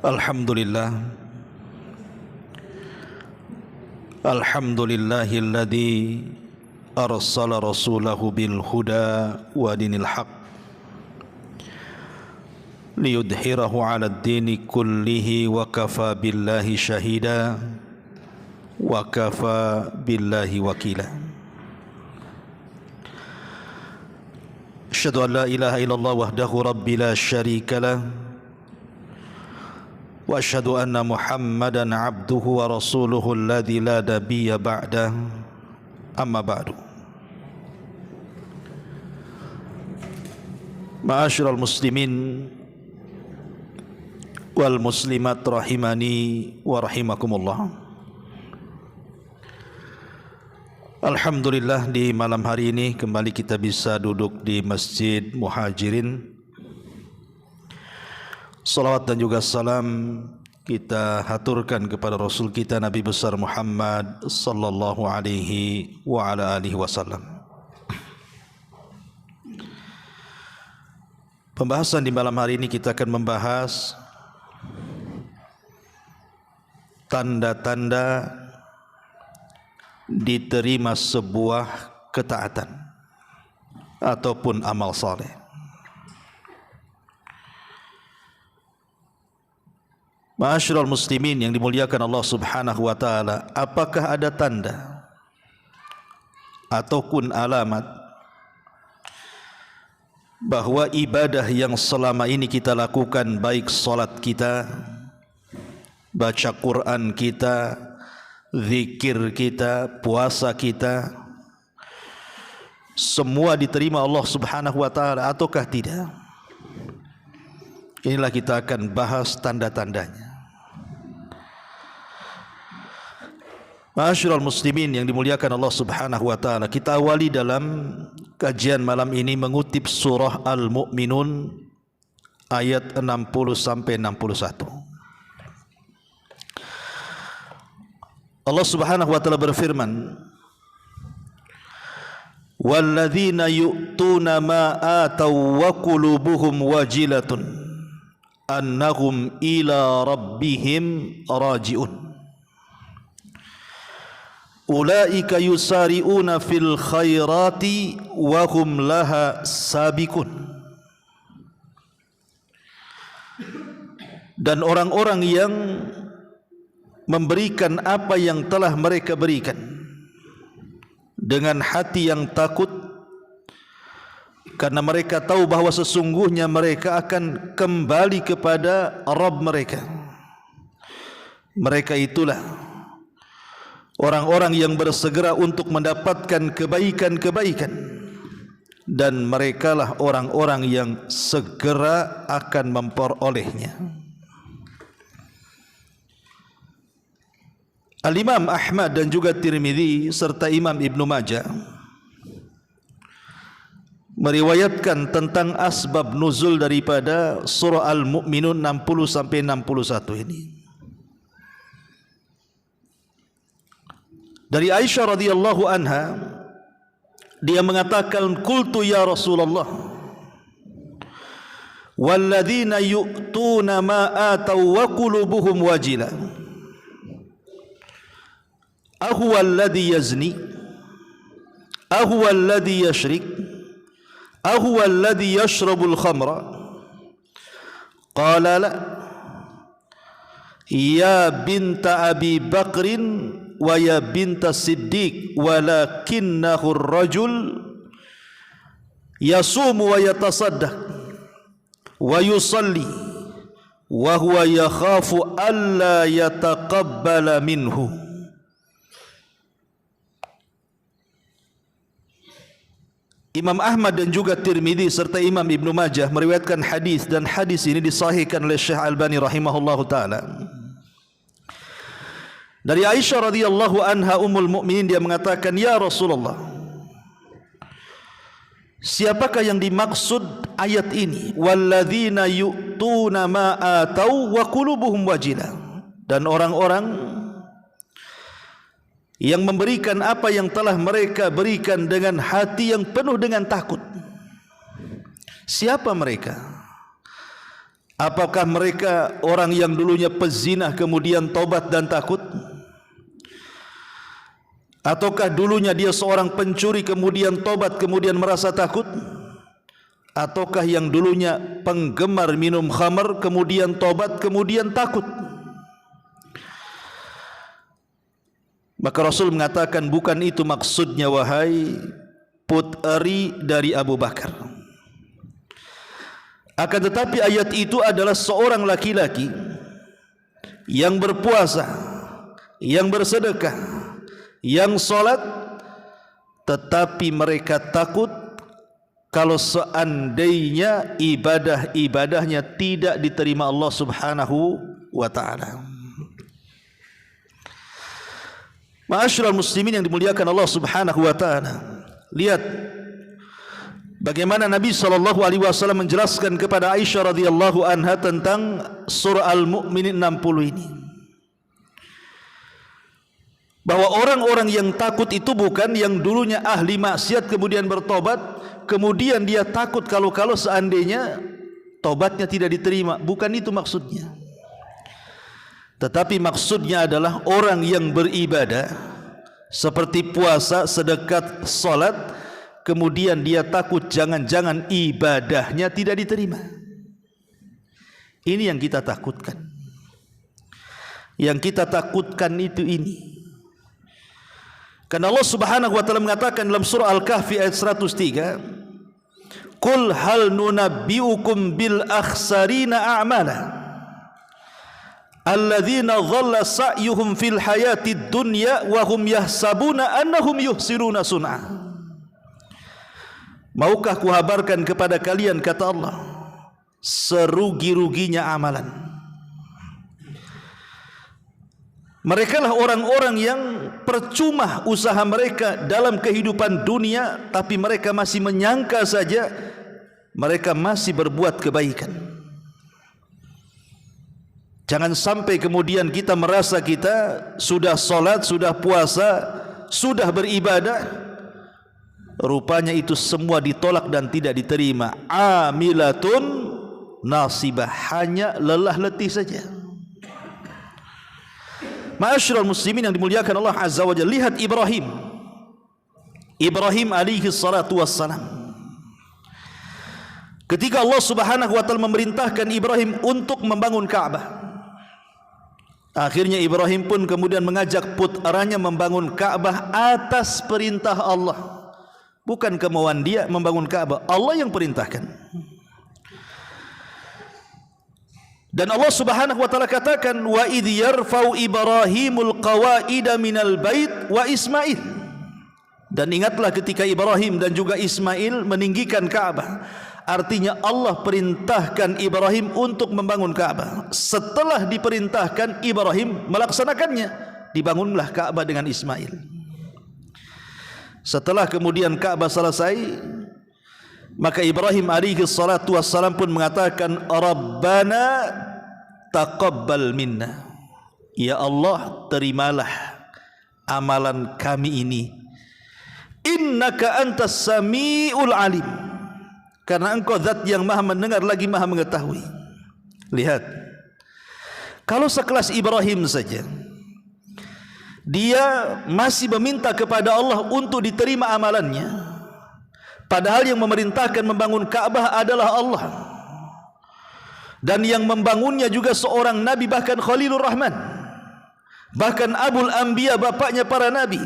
Alhamdulillah. Alhamdulillahilladzi arsala rasulahu bil huda wa dinil haq liyudhhirahu 'ala ad-dini kullihi wa kafa billahi shahida wa kafa billahi wakila. Asyhadu an la ilaha illallah wahdahu rabbi la syarika lah wa asyhadu anna Muhammadan abduhu wa rasuluhu alladzi la nabiyya ba'dah. Amma ba'du. Ma'asyiral muslimin wal muslimat rahimani wa rahimakumullah. Alhamdulillah, di malam hari ini kembali kita bisa duduk di Masjid Muhajirin. Salawat dan juga salam kita haturkan kepada Rasul kita Nabi besar Muhammad sallallahu alaihi wa ala alihi wasallam. Pembahasan di malam hari ini kita akan membahas tanda-tanda diterima sebuah ketaatan ataupun amal saleh. Ma'asyiral muslimin yang dimuliakan Allah Subhanahu wa taala, apakah ada tanda ataupun alamat bahwa ibadah yang selama ini kita lakukan, baik salat kita, baca Quran kita, zikir kita, puasa kita, semua diterima Allah Subhanahu wa taala ataukah tidak? Inilah kita akan bahas tanda-tandanya. Ma'asyiral muslimin yang dimuliakan Allah Subhanahu wa taala, kita awali dalam kajian malam ini mengutip surah Al-Mu'minun ayat 60 sampai 61. Allah Subhanahu wa taala berfirman, "Walladzina yu'tuna ma ataw wa qulubuhum wajilatun annahum ila rabbihim raji'un. Ulaika yusari'una fil khairati wa hum laha sabiqun." Dan orang-orang yang memberikan apa yang telah mereka berikan dengan hati yang takut, karena mereka tahu bahawa sesungguhnya mereka akan kembali kepada Rabb mereka. Mereka itulah orang-orang yang bersegera untuk mendapatkan kebaikan-kebaikan, dan merekalah orang-orang yang segera akan memperolehnya. Al-Imam Ahmad dan juga Tirmidzi serta Imam Ibnu Majah meriwayatkan tentang asbab nuzul daripada surah Al-Mu'minun 60 sampai 61 ini. Dari Aisyah radhiyallahu anha, dia mengatakan, "Qultu ya Rasulullah, walladzina yu'tuna ma ataw wa qulubuhum wajila, ahuwa alladhi yazni, ahuwa alladhi yashrik, ahuwa alladhi yashrabul khamra?" Qala la, ya binta Abi Bakrin wa ya binta Siddiq, walakinnahu ar-rajul yasumu wa yatasaddaq wa yusalli wa huwa yakhafu alla yataqabbala minhu. Imam Ahmad dan juga Tirmidzi serta Imam Ibnu Majah meriwayatkan hadis, dan hadis ini disahihkan oleh Syekh Albani rahimahullahu taala. Dari Aisyah radhiyallahu anha ummul mukminin, dia mengatakan, "Ya Rasulullah, siapakah yang dimaksud ayat ini? Walladzina yu'tuna ma atau wa qulubuhum wajilah." Dan orang-orang yang memberikan apa yang telah mereka berikan dengan hati yang penuh dengan takut. Siapa mereka? Apakah mereka orang yang dulunya pezina kemudian tobat dan takut? Ataukah dulunya dia seorang pencuri kemudian tobat kemudian merasa takut? Ataukah yang dulunya penggemar minum khamar kemudian tobat kemudian takut? Maka Rasul mengatakan, bukan itu maksudnya wahai puteri dari Abu Bakar. Akan tetapi ayat itu adalah seorang laki-laki yang berpuasa, yang bersedekah, yang solat, tetapi mereka takut kalau seandainya ibadah-ibadahnya tidak diterima Allah Subhanahu wa ta'ala. Ma'asyiral muslimin yang dimuliakan Allah Subhanahu wa ta'ala, lihat bagaimana Nabi SAW menjelaskan kepada Aisyah radhiyallahu anha tentang surah Al-Mu'minin 60 ini, bahwa orang-orang yang takut itu bukan yang dulunya ahli maksiat kemudian bertobat, kemudian dia takut kalau seandainya tobatnya tidak diterima. Bukan itu maksudnya. Tetapi maksudnya adalah orang yang beribadah seperti puasa, sedekah, salat, kemudian dia takut jangan-jangan ibadahnya tidak diterima. Ini yang kita takutkan. Yang kita takutkan itu ini. Karena Allah Subhanahu wa taala mengatakan dalam surah Al-Kahfi ayat 103, "Qul hal nunabbiukum bil akhsarina a'mala alladzina dhalla sa'yuhum fil hayatid dunya wa hum yahsabuna annahum yuhsiruna sun'a." Maukah kuhabarkan kepada kalian, kata Allah, serugi-ruginya amalan. Mereka lah orang-orang yang percuma usaha mereka dalam kehidupan dunia, tapi mereka masih menyangka saja mereka masih berbuat kebaikan. Jangan sampai kemudian kita merasa kita sudah solat, sudah puasa, sudah beribadah, rupanya itu semua ditolak dan tidak diterima. Amilatun nasibah, hanya lelah letih saja. Ma'asyiral muslimin yang dimuliakan Allah Azza wa Jalla, lihat Ibrahim alaihi salatu wassalam. Ketika Allah Subhanahu wa taala memerintahkan Ibrahim untuk membangun Ka'bah, akhirnya Ibrahim pun kemudian mengajak putranya membangun Ka'bah atas perintah Allah. Bukan kemauan dia membangun Ka'bah, Allah yang perintahkan. Dan Allah Subhanahu wa taala katakan, wa idh yarfa'u Ibrahimul qawaida minal bait wa Ismail. Dan ingatlah ketika Ibrahim dan juga Ismail meninggikan Ka'bah. Artinya Allah perintahkan Ibrahim untuk membangun Ka'bah. Setelah diperintahkan, Ibrahim melaksanakannya. Dibangunlah Ka'bah dengan Ismail. Setelah kemudian Ka'bah selesai, maka Ibrahim alaihi salatu wassalam pun mengatakan, Rabbana taqabbal minna. Ya Allah, terimalah amalan kami ini. Innaka antas sami'ul alim. Karena engkau zat yang maha mendengar lagi maha mengetahui. Lihat, kalau sekelas Ibrahim saja dia masih meminta kepada Allah untuk diterima amalannya, padahal yang memerintahkan membangun Ka'bah adalah Allah, dan yang membangunnya juga seorang Nabi, bahkan Khalilur Rahman, bahkan Abul Anbiya, bapaknya para Nabi.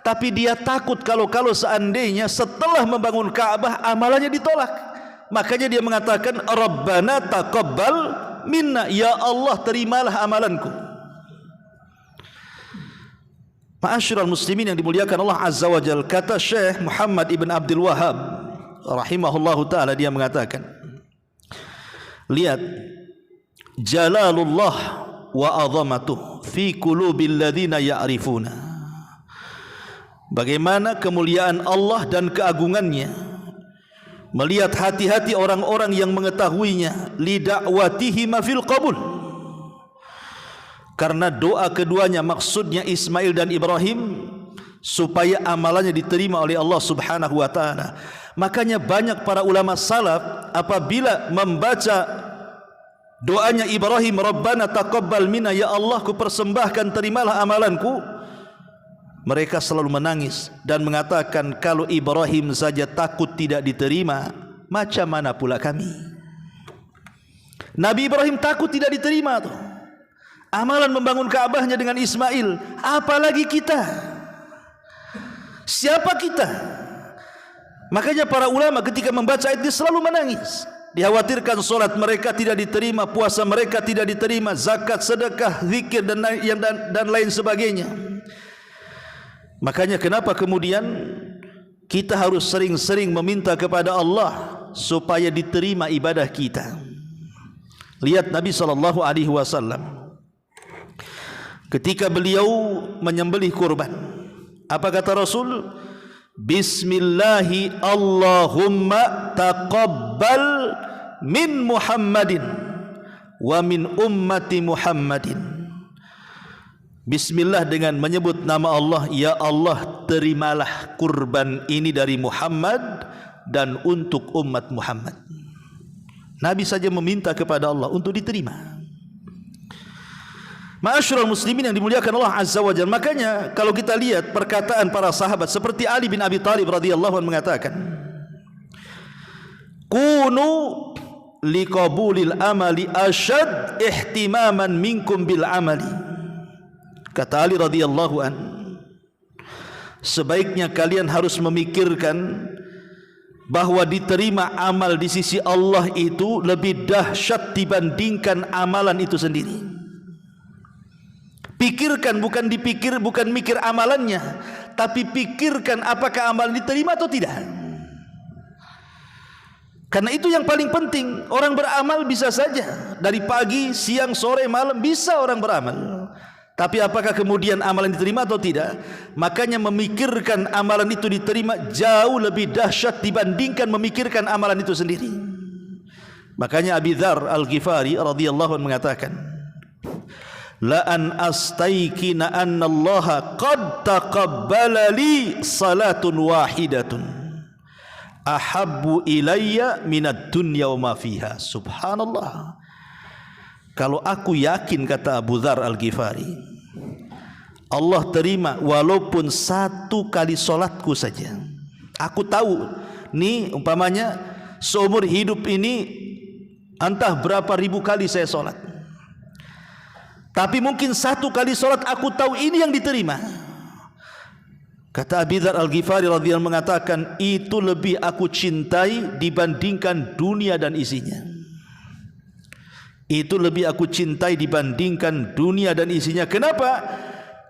Tapi dia takut kalau seandainya setelah membangun Ka'bah amalannya ditolak. Makanya dia mengatakan, Rabbana taqabbal minna. Ya Allah, terimalah amalanku. Ma'asyiral muslimin yang dimuliakan Allah Azza wa Jalla, kata Syekh Muhammad ibn Abdul Wahhab rahimahullahu ta'ala, dia mengatakan, lihat, jalalullah wa azamatuh fi qulubil ladzina ya'rifuna. Bagaimana kemuliaan Allah dan keagungannya melihat hati-hati orang-orang yang mengetahuinya, li da'watihi ma fil qabul. Karena doa keduanya, maksudnya Ismail dan Ibrahim, supaya amalannya diterima oleh Allah Subhanahu wa taala. Makanya banyak para ulama salaf apabila membaca Doanya Ibrahim, Rabbana taqabbal minna, ya Allah, ku persembahkan, terimalah amalanku. Mereka selalu menangis dan mengatakan, kalau Ibrahim saja takut tidak diterima, macam mana pula kami? Nabi Ibrahim takut tidak diterima tuh. Amalan membangun Ka'bahnya dengan Ismail, apalagi kita? Siapa kita? Makanya para ulama ketika membaca ayat ini selalu menangis. Dikhawatirkan solat mereka tidak diterima, puasa mereka tidak diterima, zakat, sedekah, zikir dan lain sebagainya. Makanya kenapa kemudian kita harus sering-sering meminta kepada Allah supaya diterima ibadah kita. Lihat Nabi SAW ketika beliau menyembelih kurban, apa kata Rasul? Bismillahi Allahumma taqabbal min Muhammadin wa min ummati Muhammadin. Bismillah dengan menyebut nama Allah, ya Allah, terimalah kurban ini dari Muhammad dan untuk umat Muhammad. Nabi saja meminta kepada Allah untuk diterima. Ma'asyiral muslimin yang dimuliakan Allah Azza wa Jalla. Makanya kalau kita lihat perkataan para sahabat seperti Ali bin Abi Thalib radhiyallahu anhu mengatakan, kunu liqabulil amali ashad ihtimaman minkum bil amali. Kata Ali radhiyallahu anhu, sebaiknya kalian harus memikirkan bahwa diterima amal di sisi Allah itu lebih dahsyat dibandingkan amalan itu sendiri. Pikirkan, bukan mikir amalannya, tapi pikirkan apakah amalan diterima atau tidak. Karena itu yang paling penting. Orang beramal bisa saja dari pagi, siang, sore, malam bisa orang beramal, tapi apakah kemudian amalan diterima atau tidak? Makanya memikirkan amalan itu diterima jauh lebih dahsyat dibandingkan memikirkan amalan itu sendiri. Makanya Abi Dzar Al-Ghifari radhiyallahu anhu mengatakan, la an astaykina anna Allah qad taqabbala li salatun wahidatun ahabbu ilayya minad dunya wa ma fiha. Subhanallah. Kalau aku yakin, kata Abu Dzar Al-Ghifari, Allah terima walaupun satu kali solatku saja. Aku tahu nih, umpamanya seumur hidup ini entah berapa ribu kali saya solat, tapi mungkin satu kali solat aku tahu ini yang diterima. Kata Abi Dzar Al-Ghifari radhiyallahu mengatakan, itu lebih aku cintai dibandingkan dunia dan isinya. Itu lebih aku cintai dibandingkan dunia dan isinya. Kenapa?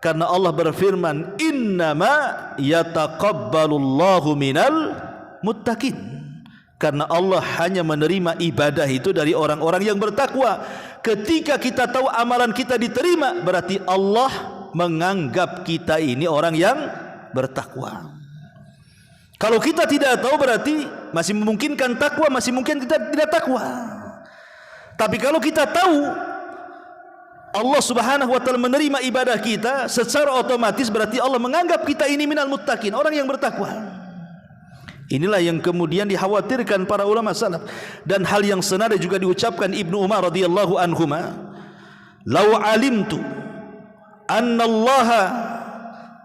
Karena Allah berfirman, innama yataqabbalullahu minal muttaqin. Karena Allah hanya menerima ibadah itu dari orang-orang yang bertakwa. Ketika kita tahu amalan kita diterima, berarti Allah menganggap kita ini orang yang bertakwa. Kalau kita tidak tahu, berarti masih memungkinkan takwa, masih mungkin kita tidak takwa. Tapi kalau kita tahu Allah Subhanahu wa taala menerima ibadah kita, secara otomatis berarti Allah menganggap kita ini minal muttaqin, orang yang bertakwa. Inilah yang kemudian dikhawatirkan para ulama salaf, dan hal yang senada juga diucapkan Ibnu Umar radhiyallahu anhuma, "Lau alimtu anna Allah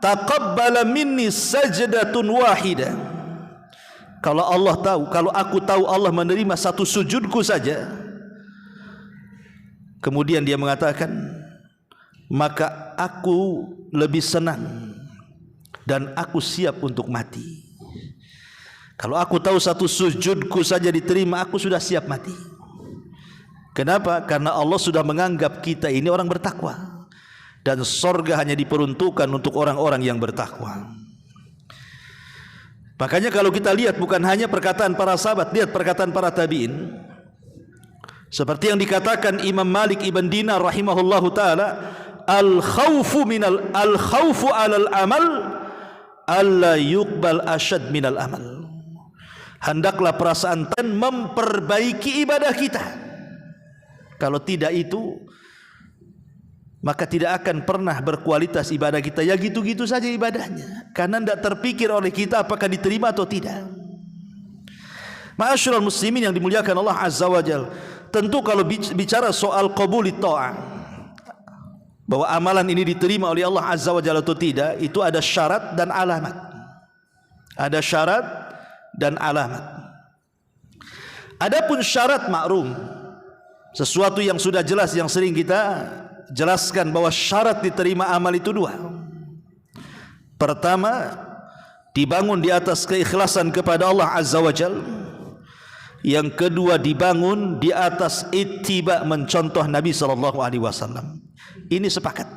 taqabbala minni sajdatun wahidah." Kalau Allah tahu, kalau aku tahu Allah menerima satu sujudku saja, kemudian dia mengatakan, maka aku lebih senang dan aku siap untuk mati. Kalau aku tahu satu sujudku saja diterima, aku sudah siap mati. Kenapa? Karena Allah sudah menganggap kita ini orang bertakwa, dan sorga hanya diperuntukkan untuk orang-orang yang bertakwa. Makanya kalau kita lihat bukan hanya perkataan para sahabat, lihat perkataan para tabi'in. Seperti yang dikatakan Imam Malik ibn Dinar rahimahullahu taala, al-khawfu 'alal amal alla yuqbal asyad minal amal. Hendaklah perasaan memperbaiki ibadah kita. Kalau tidak itu, maka tidak akan pernah berkualitas ibadah kita. Ya gitu-gitu saja ibadahnya, karena tidak terpikir oleh kita apakah diterima atau tidak. Ma'asyiral muslimin yang dimuliakan Allah Azza wa Jalla, tentu kalau bicara soal qabuli ta'ah, bahwa amalan ini diterima oleh Allah Azza wa Jalla atau tidak, itu ada syarat dan alamat. Ada syarat dan alamat. Adapun syarat makrum, sesuatu yang sudah jelas, yang sering kita jelaskan bahwa syarat diterima amal itu dua. Pertama, dibangun di atas keikhlasan kepada Allah Azza wa Jalla. Yang kedua, dibangun di atas ittiba, mencontoh Nabi SAW. Ini sepakat.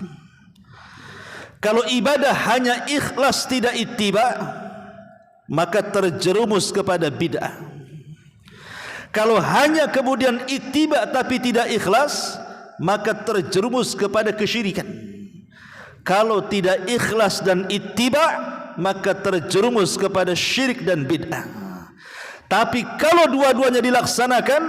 Kalau ibadah hanya ikhlas tidak ittiba, maka terjerumus kepada bid'ah. Kalau hanya kemudian ittiba tapi tidak ikhlas, maka terjerumus kepada kesyirikan. Kalau tidak ikhlas dan ittiba, maka terjerumus kepada syirik dan bid'ah. Tapi kalau dua-duanya dilaksanakan,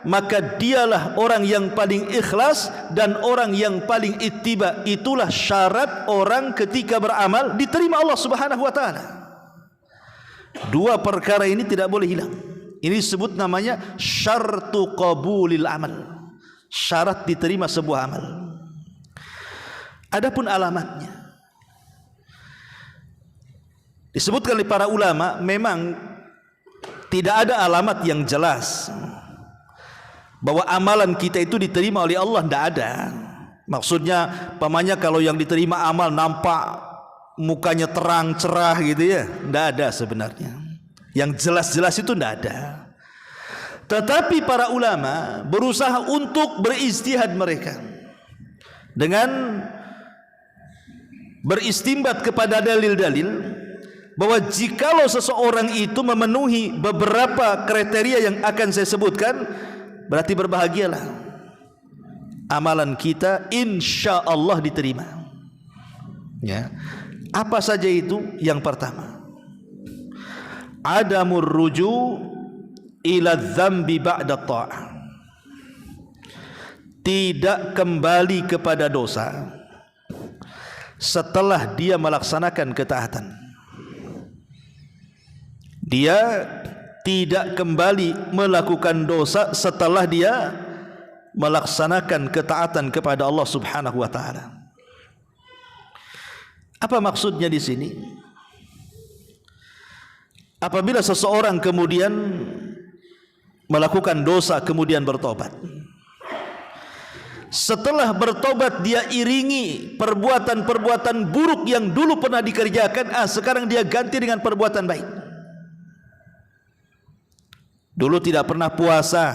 maka dialah orang yang paling ikhlas dan orang yang paling ittiba. Itulah syarat orang ketika beramal diterima Allah Subhanahu wa taala. Dua perkara ini tidak boleh hilang. Ini disebut namanya syartu qabulil amal. Syarat diterima sebuah amal. Adapun alamatnya, disebutkan oleh para ulama, memang tidak ada alamat yang jelas bahwa amalan kita itu diterima oleh Allah, tidak ada. Maksudnya, pamannya kalau yang diterima amal nampak mukanya terang cerah gitu ya, tidak ada sebenarnya. Yang jelas-jelas itu tidak ada. Tetapi para ulama berusaha untuk berijtihad mereka dengan beristimbat kepada dalil-dalil, bahwa jikalau seseorang itu memenuhi beberapa kriteria yang akan saya sebutkan, berarti berbahagialah, amalan kita insya Allah diterima. Ya. Apa saja itu? Yang pertama, adamur ruju ila dzambi ba'da ta'ah. Tidak kembali kepada dosa setelah dia melaksanakan ketaatan. Dia tidak kembali melakukan dosa setelah dia melaksanakan ketaatan kepada Allah Subhanahu wa taala. Apa maksudnya di sini? Apabila seseorang kemudian melakukan dosa kemudian bertobat, setelah bertobat dia iringi perbuatan-perbuatan buruk yang dulu pernah dikerjakan, sekarang dia ganti dengan perbuatan baik. Dulu tidak pernah puasa,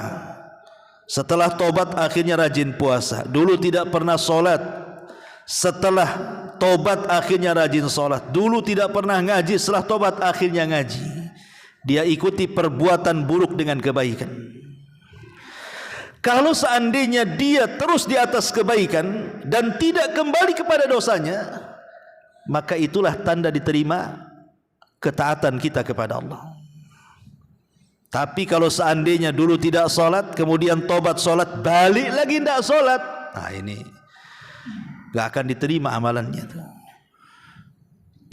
setelah tobat akhirnya rajin puasa. Dulu tidak pernah solat, setelah tobat akhirnya rajin solat. Dulu tidak pernah ngaji, setelah tobat akhirnya ngaji. Dia ikuti perbuatan buruk dengan kebaikan. Kalau seandainya dia terus di atas kebaikan dan tidak kembali kepada dosanya, maka itulah tanda diterima ketaatan kita kepada Allah. Tapi kalau seandainya dulu tidak sholat, kemudian tobat sholat, balik lagi tidak sholat, nah ini gak akan diterima amalannya.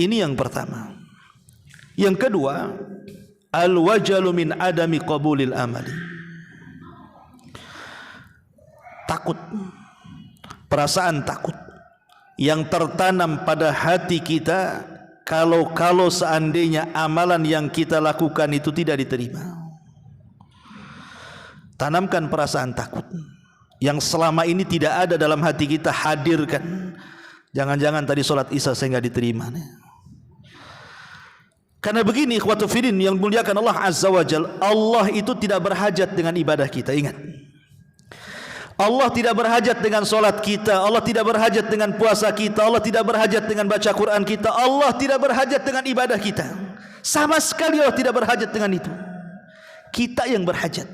Ini yang pertama. Yang kedua, al-wajalu min adami qabulil amali. Takut, perasaan takut yang tertanam pada hati kita kalau seandainya amalan yang kita lakukan itu tidak diterima. Tanamkan perasaan takut yang selama ini tidak ada dalam hati kita, hadirkan. Jangan-jangan tadi sholat isya saya nggak diterima. Karena begini, ikhwatu fillah yang muliakan Allah Azza wa Jalla, Allah itu tidak berhajat dengan ibadah kita. Ingat, Allah tidak berhajat dengan sholat kita, Allah tidak berhajat dengan puasa kita, Allah tidak berhajat dengan baca Quran kita, Allah tidak berhajat dengan ibadah kita. Sama sekali Allah tidak berhajat dengan itu. Kita yang berhajat.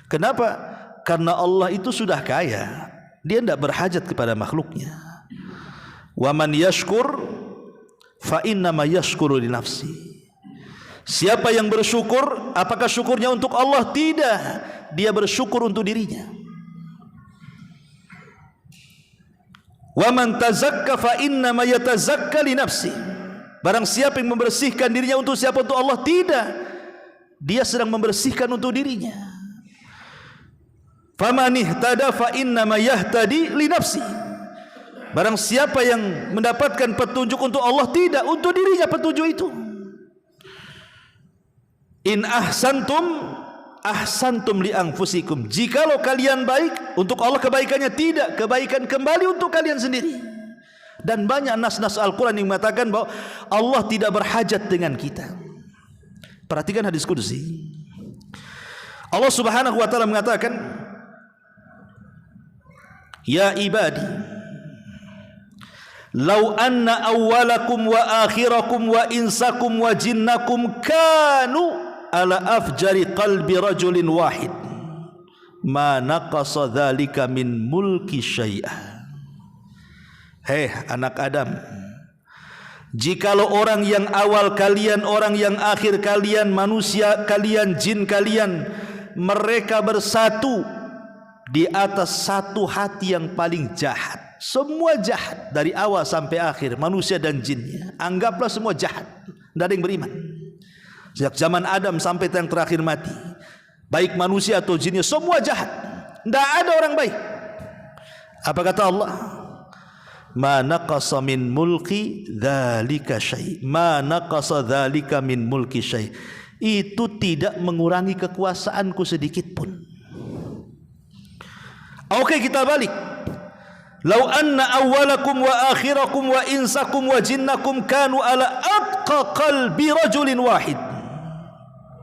Kenapa? Karena Allah itu sudah kaya, Dia tidak berhajat kepada makhluknya. Wa man yashkur fa innama yashkuru li nafsi. Siapa yang bersyukur, apakah syukurnya untuk Allah? Tidak, dia bersyukur untuk dirinya. Wa man tazakka fa innama yatazakka li nafsi. Barang siapa yang membersihkan dirinya untuk siapa? Untuk Allah? Tidak, dia sedang membersihkan untuk dirinya. Faman ihtada fa innama yahtadi li nafsi. Barang siapa yang mendapatkan petunjuk untuk Allah, tidak untuk dirinya petunjuk itu. In ahsantum ahsantum li anfusikum. Jikalau kalian baik, untuk Allah kebaikannya, tidak, kebaikan kembali untuk kalian sendiri. Dan banyak nas-nas Al-Quran yang mengatakan bahwa Allah tidak berhajat dengan kita. Perhatikan hadis qudsi. Allah Subhanahu wa taala mengatakan, ya ibadi, lau anna awwalakum wa akhirakum wa insakum wa jinnakum kanu ala afjari qalbi rajulin wahid ma naqasa dzalika min mulki syai'a. Hei anak Adam, jikalau orang yang awal kalian, orang yang akhir kalian, manusia kalian, jin kalian, mereka bersatu di atas satu hati yang paling jahat. Semua jahat dari awal sampai akhir, manusia dan jinnya. Anggaplah semua jahat, tidak ada yang beriman. Sejak zaman Adam sampai yang terakhir mati, baik manusia atau jinnya, semua jahat. Tidak ada orang baik. Apa kata Allah? Ma naqasa min mulki dzalika syai'. Ma naqasa dzalika min mulki syai'. Itu tidak mengurangi kekuasaanku sedikit pun. Oke, kita balik. Lau anna awwalakum wa akhirakum wa insakum wa jinnakum kanu ala atqa qalbi rajulin wahid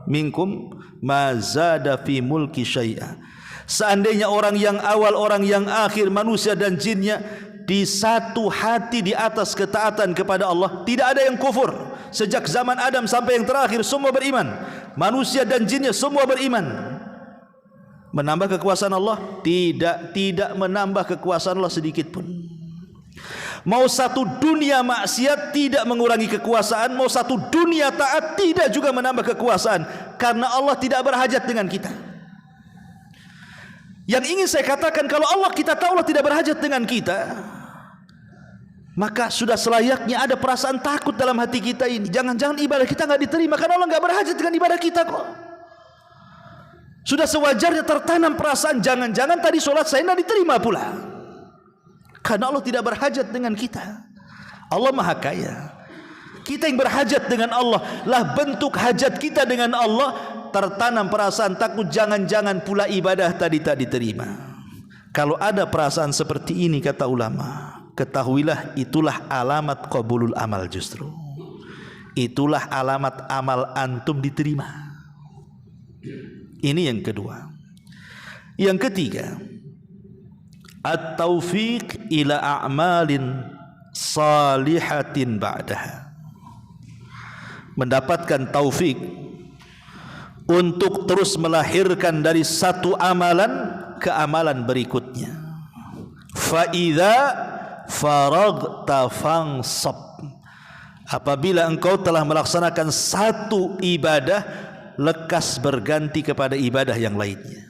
minkum ma zada fi mulki syai'a. Seandainya orang yang awal, orang yang akhir, manusia dan jinnya di satu hati di atas ketaatan kepada Allah, tidak ada yang kufur. Sejak zaman Adam sampai yang terakhir semua beriman. Manusia dan jinnya semua beriman. Menambah kekuasaan Allah? Tidak menambah kekuasaan Allah sedikit pun. Mau satu dunia maksiat tidak mengurangi kekuasaan, mau satu dunia taat tidak juga menambah kekuasaan, karena Allah tidak berhajat dengan kita. Yang ingin saya katakan, kalau Allah, kita tahu Allah tidak berhajat dengan kita, maka sudah selayaknya ada perasaan takut dalam hati kita ini. Jangan-jangan ibadah kita nggak diterima karena Allah nggak berhajat dengan ibadah kita kok. Sudah sewajarnya tertanam perasaan, jangan-jangan tadi sholat saya tidak diterima pula, karena Allah tidak berhajat dengan kita. Allah Maha Kaya. Kita yang berhajat dengan Allah, lah bentuk hajat kita dengan Allah, tertanam perasaan takut, jangan-jangan pula ibadah tadi tak diterima. Kalau ada perasaan seperti ini, kata ulama, ketahuilah itulah alamat qabulul amal. Justru itulah alamat amal antum diterima. Ini yang kedua. Yang ketiga, at-taufiq ila a'malin salihatin ba'daha. Mendapatkan taufik untuk terus melahirkan dari satu amalan ke amalan berikutnya. Fa idza faragta fansab. Apabila engkau telah melaksanakan satu ibadah, lekas berganti kepada ibadah yang lainnya.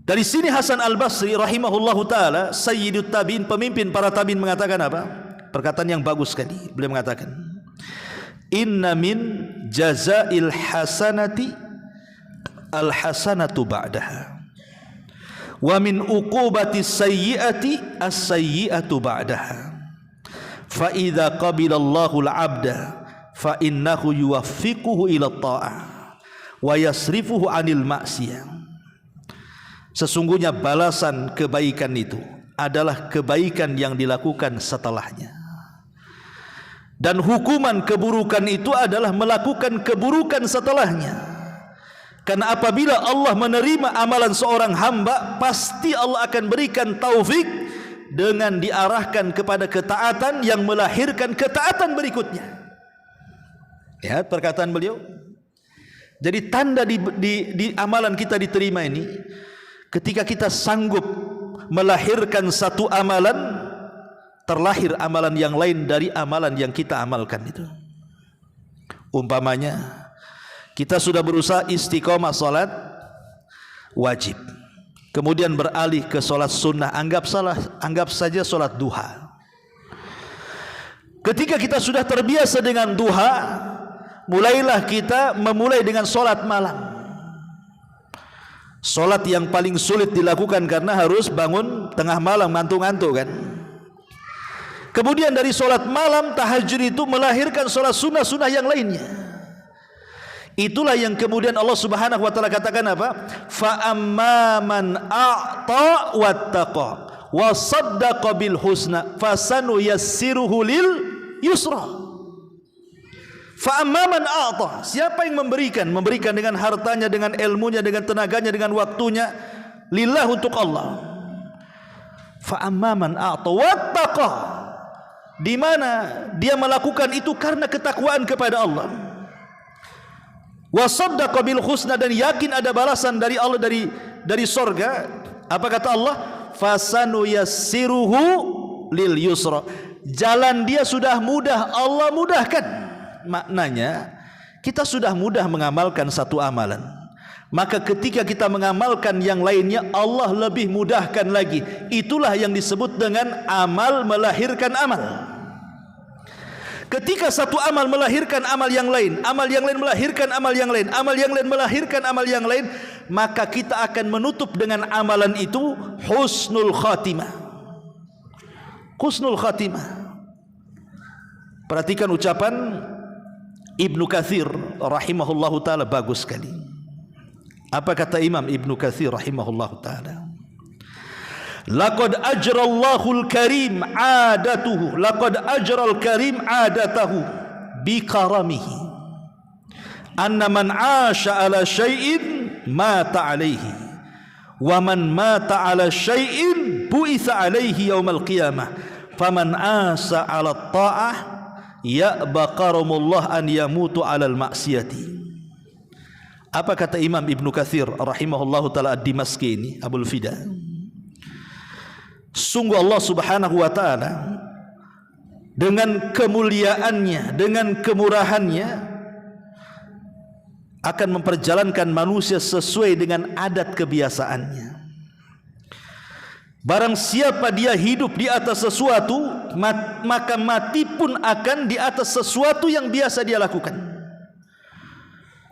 Dari sini Hasan Al-Basri rahimahullahu taala, sayyidut tabi'in, pemimpin para tabi'in, mengatakan apa? Perkataan yang bagus sekali. Beliau mengatakan, inna min jazail hasanati al-hasanatu ba'daha, wa min uqubati sayyi'ati as-sayyi'atu ba'daha. Fa idza qabila Allahu al-'abda fa innahu yuwaffiquhu ila ta'ah wa yasrifuhu 'anil ma'siyah. Sesungguhnya balasan kebaikan itu adalah kebaikan yang dilakukan setelahnya, dan hukuman keburukan itu adalah melakukan keburukan setelahnya. Karena apabila Allah menerima amalan seorang hamba, pasti Allah akan berikan taufik dengan diarahkan kepada ketaatan yang melahirkan ketaatan berikutnya. Lihat perkataan beliau. Jadi tanda di amalan kita diterima ini, ketika kita sanggup melahirkan satu amalan, terlahir amalan yang lain dari amalan yang kita amalkan itu. Umpamanya, kita sudah berusaha istiqomah salat wajib, kemudian beralih ke salat sunnah, anggap saja salat duha. Ketika kita sudah terbiasa dengan duha, mulailah kita memulai dengan salat malam. Solat yang paling sulit dilakukan karena harus bangun tengah malam ngantuk-ngantuk kan. Kemudian dari solat malam tahajud itu melahirkan solat sunnah-sunnah yang lainnya. Itulah yang kemudian Allah Subhanahu wa taala katakan apa? Fa amman a'ta wattaqa wa saddaqa bil husna fasanuyassiruhu lil yusra. Fa amman a'ta, siapa yang memberikan dengan hartanya, dengan ilmunya, dengan tenaganya, dengan waktunya lillah untuk Allah. Fa amman a'ta wattaqa, di mana dia melakukan itu karena ketakwaan kepada Allah. Wa saddaqa bil husna, dan yakin ada balasan dari Allah, dari sorga. Apa kata Allah? Fasanuyassiruhu lil yusra, jalan dia sudah mudah, Allah mudahkan. Maknanya kita sudah mudah mengamalkan satu amalan, maka ketika kita mengamalkan yang lainnya Allah lebih mudahkan lagi. Itulah yang disebut dengan amal melahirkan amal. Ketika satu amal melahirkan amal yang lain, amal yang lain melahirkan amal yang lain, amal yang lain melahirkan amal yang lain, maka kita akan menutup dengan amalan itu husnul khatimah. Husnul khatimah. Perhatikan ucapan Ibnu Katsir rahimahullahu taala, bagus sekali. Apa kata Imam Ibnu Katsir rahimahullahu taala? Laqad ajrallahu al-karim adatuhu, laqad ajral karim adatahu bi karamihi, anna man 'asha ala syai'in mata 'alaihi, wa man mata 'ala syai'in bu'itsa 'alaihi yaumal qiyamah, faman 'asa 'ala ta'ah ya'ba karamullah an yamutu 'alal maksiyati. Apa kata Imam Ibnu Katsir rahimahullahu taala ad-Dimashqi ini, Abul Fida? Sungguh Allah Subhanahu wa taala dengan kemuliaannya, dengan kemurahannya akan memperjalankan manusia sesuai dengan adat kebiasaannya. Barang siapa dia hidup di atas sesuatu, maka mati pun akan di atas sesuatu yang biasa dia lakukan.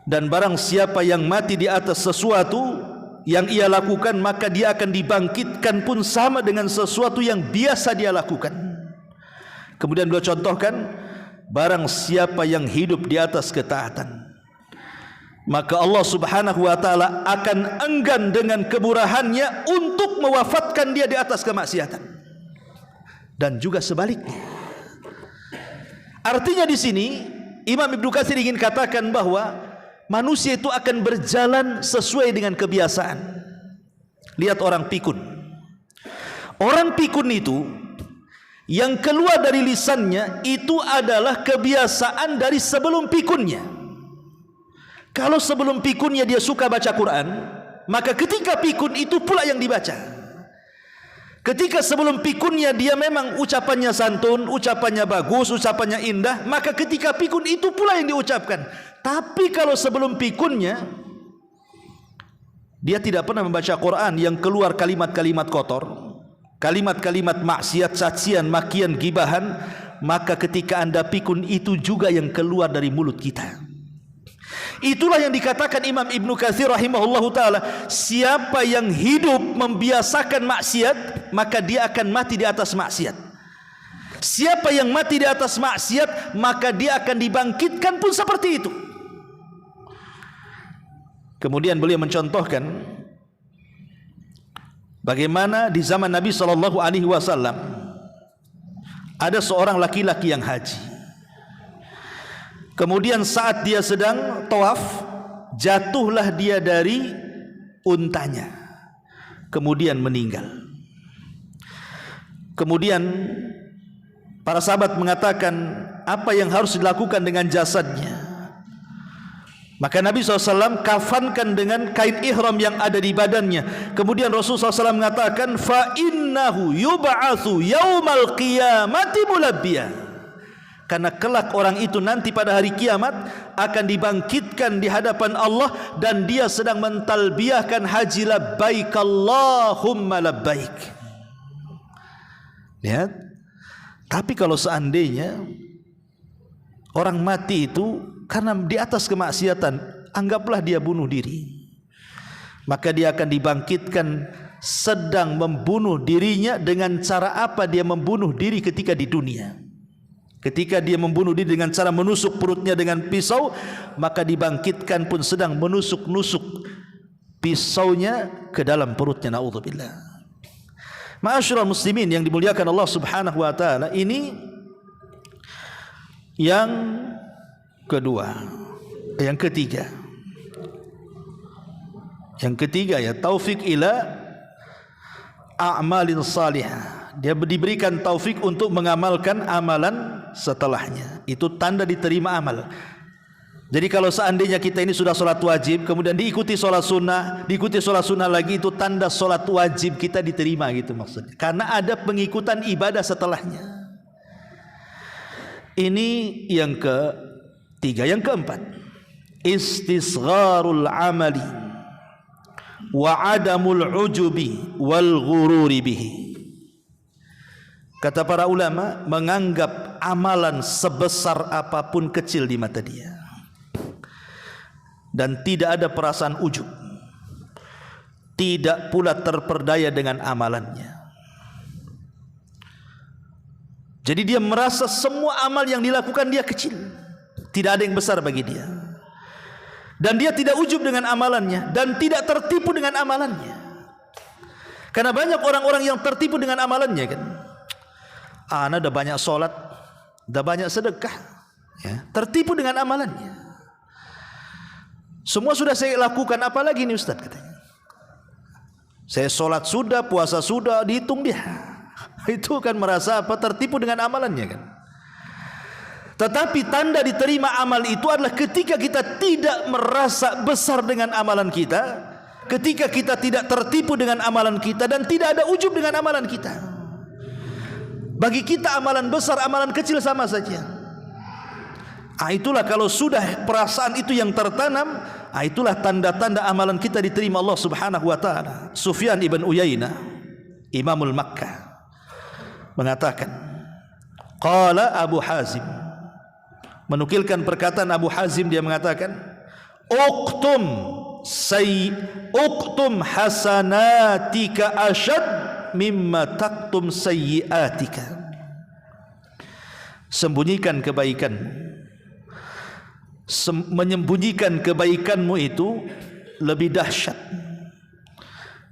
Dan barang siapa yang mati di atas sesuatu yang ia lakukan, maka dia akan dibangkitkan pun sama dengan sesuatu yang biasa dia lakukan. Kemudian beliau contohkan, barang siapa yang hidup di atas ketaatan, maka Allah Subhanahu wa taala akan enggan dengan kemurahannya untuk mewafatkan dia di atas kemaksiatan. Dan juga sebaliknya. Artinya di sini Imam Ibnu Katsir ingin katakan bahwa manusia itu akan berjalan sesuai dengan kebiasaan. Lihat orang pikun. Orang pikun itu yang keluar dari lisannya itu adalah kebiasaan dari sebelum pikunnya. Kalau sebelum pikunnya dia suka baca Quran, maka ketika pikun itu pula yang dibaca. Ketika sebelum pikunnya dia memang ucapannya santun, ucapannya bagus, ucapannya indah, maka ketika pikun itu pula yang diucapkan. Tapi kalau sebelum pikunnya dia tidak pernah membaca Quran, yang keluar kalimat-kalimat kotor, kalimat-kalimat maksiat, cacian, makian, gibahan, maka ketika Anda pikun itu juga yang keluar dari mulut kita. Itulah yang dikatakan Imam Ibnu Katsir rahimahullahu taala, siapa yang hidup membiasakan maksiat, maka dia akan mati di atas maksiat. Siapa yang mati di atas maksiat, maka dia akan dibangkitkan pun seperti itu. Kemudian beliau mencontohkan bagaimana di zaman Nabi SAW ada seorang laki-laki yang haji. Kemudian saat dia sedang tawaf, jatuhlah dia dari untanya, kemudian meninggal. Kemudian para sahabat mengatakan, apa yang harus dilakukan dengan jasadnya? Maka Nabi SAW kafankan dengan kain ihram yang ada di badannya. Kemudian Rasulullah SAW mengatakan, fa innahu yub'atsu yaumal qiyamati mulabbiya. Karena kelak orang itu nanti pada hari kiamat akan dibangkitkan di hadapan Allah dan dia sedang mentalbiyahkan haji labbaik Allahumma labbaik. Lihat. Tapi kalau seandainya orang mati itu karena di atas kemaksiatan, anggaplah dia bunuh diri. maka dia akan dibangkitkan sedang membunuh dirinya. Dengan cara apa dia membunuh diri ketika di dunia? Ketika dia membunuh diri dengan cara menusuk perutnya dengan pisau, maka dibangkitkan pun sedang menusuk-nusuk pisaunya ke dalam perutnya. Na'udzubillah. Ma'asyiral muslimin yang dimuliakan Allah Subhanahu wa taala, ini yang kedua. Yang ketiga ya, taufik ila a'malin salihah. Dia diberikan taufik untuk mengamalkan amalan setelahnya. Itu tanda diterima amal. Jadi kalau seandainya kita ini sudah sholat wajib, kemudian diikuti sholat sunnah lagi, itu tanda sholat wajib kita diterima gitu maksudnya. Karena ada pengikutan ibadah setelahnya. Ini yang ketiga. Yang keempat, istisgharul amali wa adamul ujubi wal ghururi bihi. Kata para ulama, menganggap amalan sebesar apapun kecil di mata dia, dan tidak ada perasaan ujub, tidak pula terperdaya dengan amalannya. Jadi dia merasa semua amal yang dilakukan dia kecil, tidak ada yang besar bagi dia, dan dia tidak ujub dengan amalannya dan tidak tertipu dengan amalannya. Karena banyak orang-orang yang tertipu dengan amalannya kan. Ana udah banyak sholat, udah banyak sedekah, ya, tertipu dengan amalannya. Semua sudah saya lakukan, apalagi ini Ustaz katanya. Saya sholat sudah, puasa sudah, dihitung dia. Itu kan merasa apa? Tertipu dengan amalannya kan. Tetapi tanda diterima amal itu adalah ketika kita tidak merasa besar dengan amalan kita, ketika kita tidak tertipu dengan amalan kita, dan tidak ada ujub dengan amalan kita. Bagi kita amalan besar, amalan kecil sama saja. Itulah kalau sudah perasaan itu yang tertanam, itulah tanda-tanda amalan kita diterima Allah Subhanahu wa taala. Sufyan ibn Uyainah, Imamul Makkah, mengatakan, qala Abu Hazim, menukilkan perkataan Abu Hazim, dia mengatakan, uktum hasanatika ashad mimma taktum sayyiatika. Sembunyikan kebaikanmu, menyembunyikan kebaikanmu itu lebih dahsyat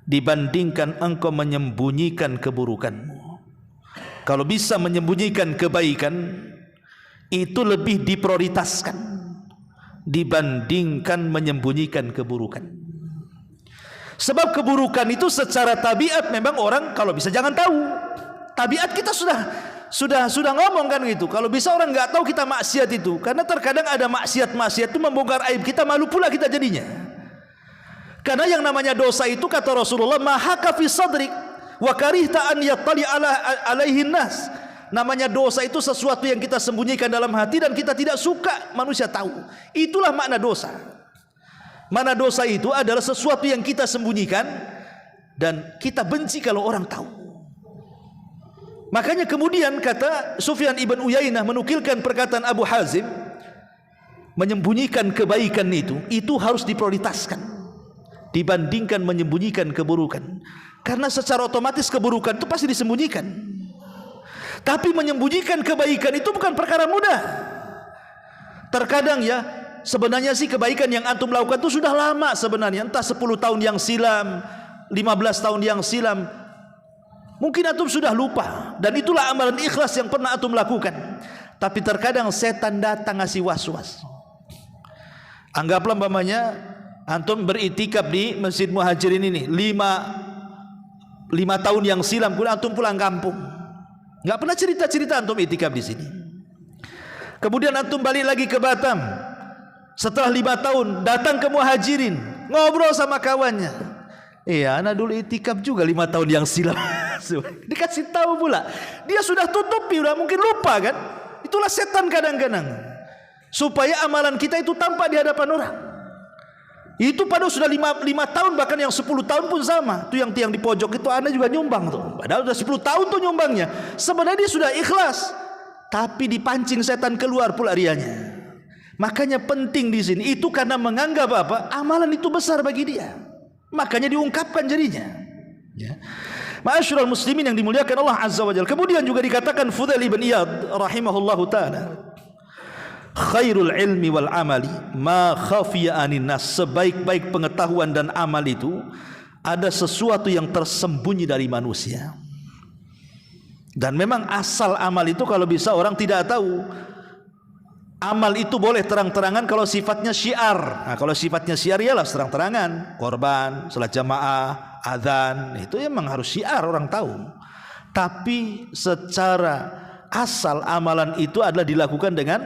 dibandingkan engkau menyembunyikan keburukanmu. Kalau bisa menyembunyikan kebaikan, itu lebih diprioritaskan dibandingkan menyembunyikan keburukan. Sebab keburukan itu secara tabiat memang orang kalau bisa jangan tahu. Tabiat kita sudah ngomong kan gitu. Kalau bisa orang nggak tahu kita maksiat itu, karena terkadang ada maksiat itu membongkar aib kita, malu pula kita jadinya. Karena yang namanya dosa itu kata Rasulullah, mahaka fi sadrik wa karihta an yattali alaihin nas. Namanya dosa itu sesuatu yang kita sembunyikan dalam hati dan kita tidak suka manusia tahu. Itulah makna dosa. Mana dosa itu adalah sesuatu yang kita sembunyikan dan kita benci kalau orang tahu. Makanya kemudian kata Sufyan ibn Uyainah menukilkan perkataan Abu Hazim, menyembunyikan kebaikan itu harus diprioritaskan dibandingkan menyembunyikan keburukan. Karena secara otomatis keburukan itu pasti disembunyikan. Tapi menyembunyikan kebaikan itu bukan perkara mudah. Terkadang ya, sebenarnya sih kebaikan yang antum lakukan itu sudah lama sebenarnya, entah 10 tahun yang silam, 15 tahun yang silam. Mungkin antum sudah lupa, dan itulah amalan ikhlas yang pernah antum lakukan. Tapi terkadang setan datang ngasih was-was. Anggaplah umpamanya antum beritikaf di Masjid Muhajirin ini 5 tahun yang silam, kemudian antum pulang kampung. Enggak pernah cerita-cerita antum itikaf di sini. Kemudian antum balik lagi ke Batam. Setelah 5 tahun datang ke Muhajirin, ngobrol sama kawannya. Iya, anak dulu itikaf juga 5 tahun yang silam. Dikasih tahu pula. Dia sudah tutupi, udah mungkin lupa kan. Itulah setan kadang-kadang. Supaya amalan kita itu tampak di hadapan orang. Itu pada sudah 5 tahun, bahkan yang 10 tahun pun sama. Itu yang tiang di pojok itu anak juga nyumbang tuh. Padahal sudah 10 tahun tuh nyumbangnya. Sebenarnya dia sudah ikhlas, tapi dipancing setan keluar pula rianya. Makanya penting di sini itu karena menganggap apa? Amalan itu besar bagi dia. makanya diungkapkan jadinya. Ya. Ma'asyiral muslimin yang dimuliakan Allah Azza wa Jalla. Kemudian juga dikatakan Fudail ibn Iyad rahimahullahu taala, khairul ilmi wal amali ma khafiya anin nas. Sebaik-baik pengetahuan dan amal itu ada sesuatu yang tersembunyi dari manusia. Dan memang asal amal itu kalau bisa orang tidak tahu. Amal itu boleh terang-terangan kalau sifatnya syiar. Nah, kalau sifatnya syiar ialah terang-terangan, korban, salat jamaah, azan, itu memang harus syiar, orang tahu. Tapi secara asal amalan itu adalah dilakukan dengan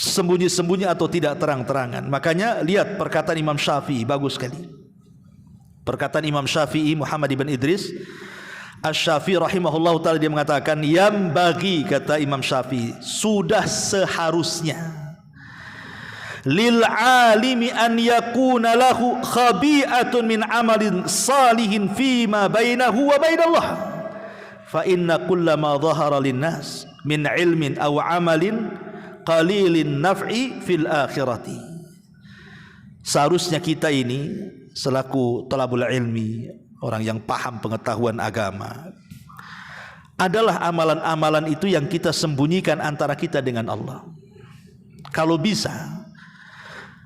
sembunyi-sembunyi atau tidak terang-terangan. Makanya lihat perkataan Imam Syafi'i, bagus sekali. Perkataan Imam Syafi'i Muhammad ibn Idris Asy-Syafi'i rahimahullah ta'ala, dia mengatakan, yang bagi, kata Imam Syafi'i, sudah seharusnya lil alimi an yakuna lahu khabi'atun min amalin salihin fima bainahu wa bainallah, fa inna kullama dhahara linnas min ilmin aw amalin qalilin naf'i fil akhirati. Seharusnya kita ini selaku thalabul ilmi, orang yang paham pengetahuan agama, adalah amalan-amalan itu yang kita sembunyikan antara kita dengan Allah. Kalau bisa,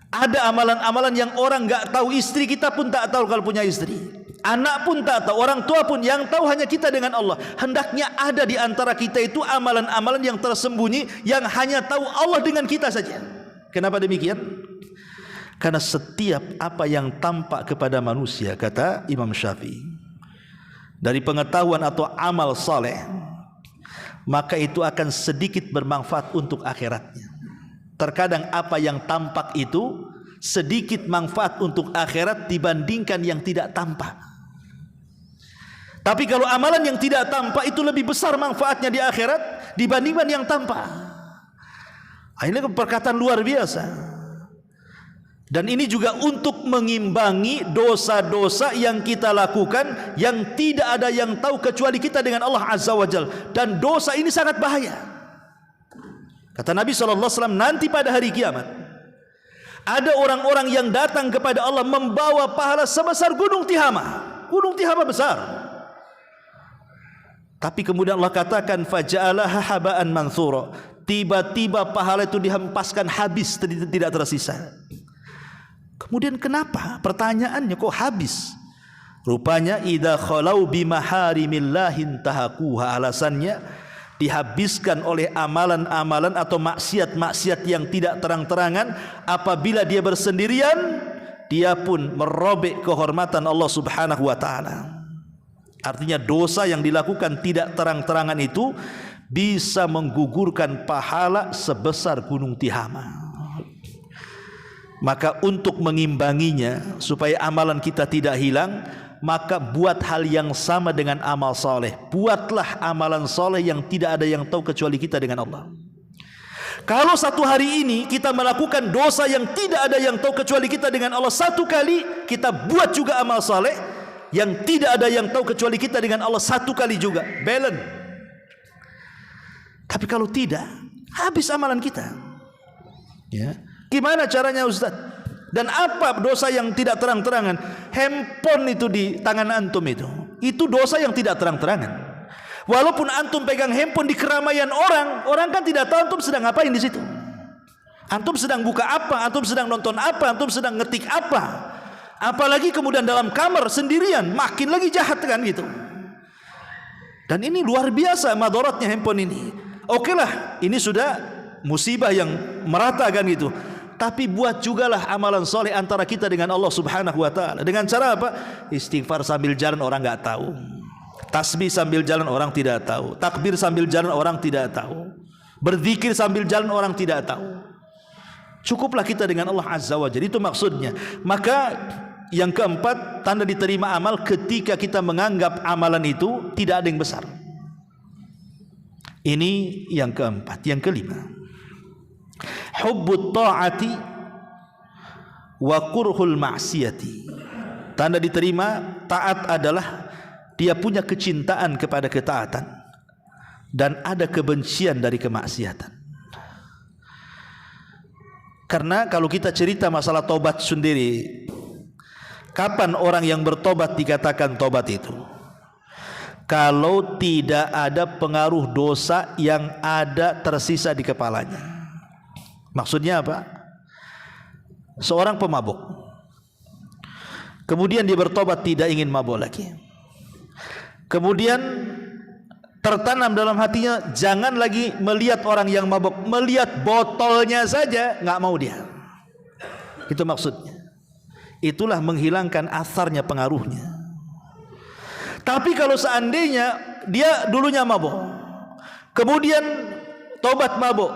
ada amalan-amalan yang orang enggak tahu, istri kita pun tak tahu kalau punya istri, anak pun tak tahu, orang tua pun, yang tahu hanya kita dengan Allah. Hendaknya ada di antara kita itu amalan-amalan yang tersembunyi, yang hanya tahu Allah dengan kita saja. Kenapa demikian? Karena setiap apa yang tampak kepada manusia, kata Imam Syafi'i, dari pengetahuan atau amal saleh, maka itu akan sedikit bermanfaat untuk akhiratnya. Terkadang apa yang tampak itu sedikit manfaat untuk akhirat dibandingkan yang tidak tampak. Tapi kalau amalan yang tidak tampak itu lebih besar manfaatnya di akhirat dibandingkan yang tampak. Ini perkataan luar biasa. Dan ini juga untuk mengimbangi dosa-dosa yang kita lakukan, yang tidak ada yang tahu kecuali kita dengan Allah Azza wa Jalla. Dan dosa ini sangat bahaya. Kata Nabi SAW, nanti pada hari kiamat ada orang-orang yang datang kepada Allah membawa pahala sebesar gunung Tihama. Gunung Tihama besar. Tapi kemudian Allah katakan, faja'alaha haba'an manthura. Tiba-tiba pahala itu dihempaskan habis, tidak tersisa. Kemudian kenapa? Pertanyaannya kok habis? Rupanya idza khalau bimaharimillahi tahaquha, alasannya dihabiskan oleh amalan-amalan atau maksiat-maksiat yang tidak terang-terangan. Apabila dia bersendirian, dia pun merobek kehormatan Allah Subhanahu wa taala. Artinya dosa yang dilakukan tidak terang-terangan itu bisa menggugurkan pahala sebesar gunung Tihama. Maka untuk mengimbanginya supaya amalan kita tidak hilang, maka buat hal yang sama dengan amal soleh. Buatlah amalan soleh yang tidak ada yang tahu kecuali kita dengan Allah. Kalau satu hari ini kita melakukan dosa yang tidak ada yang tahu kecuali kita dengan Allah, satu kali kita buat juga amal soleh yang tidak ada yang tahu kecuali kita dengan Allah, satu kali juga, balance. Tapi kalau tidak, habis amalan kita. Ya. Gimana caranya Ustaz? Dan apa dosa yang tidak terang-terangan? Handphone itu di tangan antum itu dosa yang tidak terang-terangan. Walaupun antum pegang handphone di keramaian orang kan tidak tahu antum sedang ngapain di situ. Antum sedang buka apa? Antum sedang nonton apa? Antum sedang ngetik apa? Apalagi kemudian dalam kamar sendirian, makin lagi jahat kan gitu. Dan ini luar biasa madaratnya handphone ini. Okelah, ini sudah musibah yang merata kan gitu. Tapi buat jugalah amalan soleh antara kita dengan Allah Subhanahu wa taala. Dengan cara apa? Istighfar sambil jalan orang enggak tahu. Tasbih sambil jalan orang tidak tahu. Takbir sambil jalan orang tidak tahu. Berzikir sambil jalan orang tidak tahu. Cukuplah kita dengan Allah Azza wa Jalla, itu maksudnya. Maka yang keempat, tanda diterima amal ketika kita menganggap amalan itu tidak ada yang besar. Ini yang keempat. Yang kelima, hubbut ta'ati wa kurhul ma'siyati. Tanda diterima taat adalah dia punya kecintaan kepada ketaatan dan ada kebencian dari kemaksiatan. Karena kalau kita cerita masalah taubat sendiri, Kapan orang yang bertobat dikatakan tobat itu? Kalau tidak ada pengaruh dosa yang ada tersisa di kepalanya. Maksudnya apa? Seorang pemabuk, kemudian dia bertobat tidak ingin mabuk lagi. Kemudian tertanam dalam hatinya, jangan lagi melihat orang yang mabuk, melihat botolnya saja nggak mau dia. Itu maksudnya. Itulah menghilangkan asarnya, pengaruhnya. Tapi kalau seandainya dia dulunya mabuk, kemudian tobat mabuk,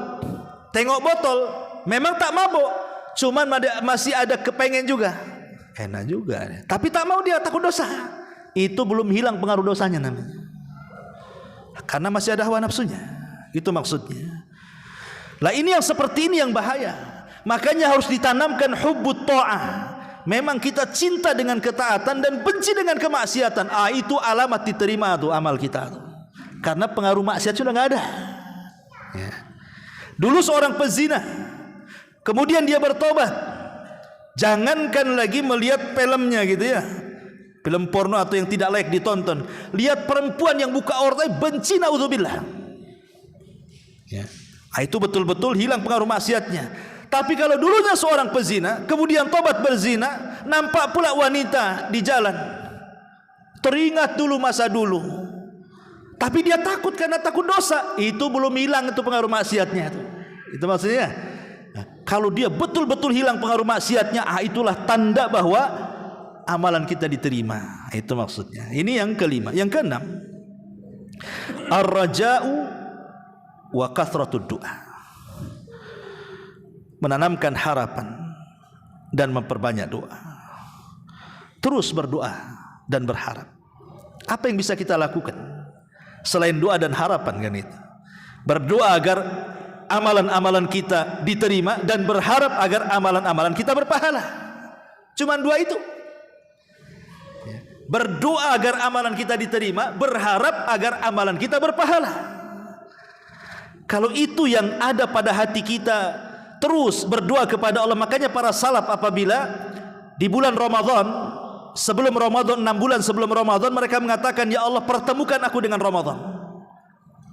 tengok botol, memang tak mabuk, cuman masih ada kepengen juga, enak juga, tapi tak mau dia, takut dosa. Itu belum hilang pengaruh dosanya namanya, karena masih ada hawa nafsunya. Itu maksudnya. Lah ini yang seperti ini yang bahaya. Makanya harus ditanamkan hubbut ta'ah. Memang kita cinta dengan ketaatan dan benci dengan kemaksiatan. Itu alamat diterima tuh amal kita tuh. Karena pengaruh maksiat sudah nggak ada. Ya. Dulu seorang pezina, kemudian dia bertobat. Jangankan lagi melihat filmnya gitu ya, film porno atau yang tidak layak ditonton. Lihat perempuan yang buka aurat, benci, naudzubillah. Ya. Itu betul-betul hilang pengaruh maksiatnya. Tapi kalau dulunya seorang pezina, kemudian tobat berzina, nampak pula wanita di jalan, teringat dulu masa dulu, tapi dia takut karena takut dosa. Itu belum hilang itu pengaruh maksiatnya. Itu maksudnya. Nah, kalau dia betul-betul hilang pengaruh maksiatnya, itulah tanda bahwa amalan kita diterima. Itu maksudnya. Ini yang kelima. Yang keenam, ar-raja'u wa kathratud du'a. Menanamkan harapan dan memperbanyak doa. Terus berdoa dan berharap. Apa yang bisa kita lakukan selain doa dan harapan kan itu? Berdoa agar amalan-amalan kita diterima dan berharap agar amalan-amalan kita berpahala. Cuma dua itu. Berdoa agar amalan kita diterima, berharap agar amalan kita berpahala. Kalau itu yang ada pada hati kita, terus berdoa kepada Allah. Makanya para salaf apabila di bulan Ramadan, sebelum Ramadan, 6 bulan sebelum Ramadan, mereka mengatakan, ya Allah pertemukan aku dengan Ramadan.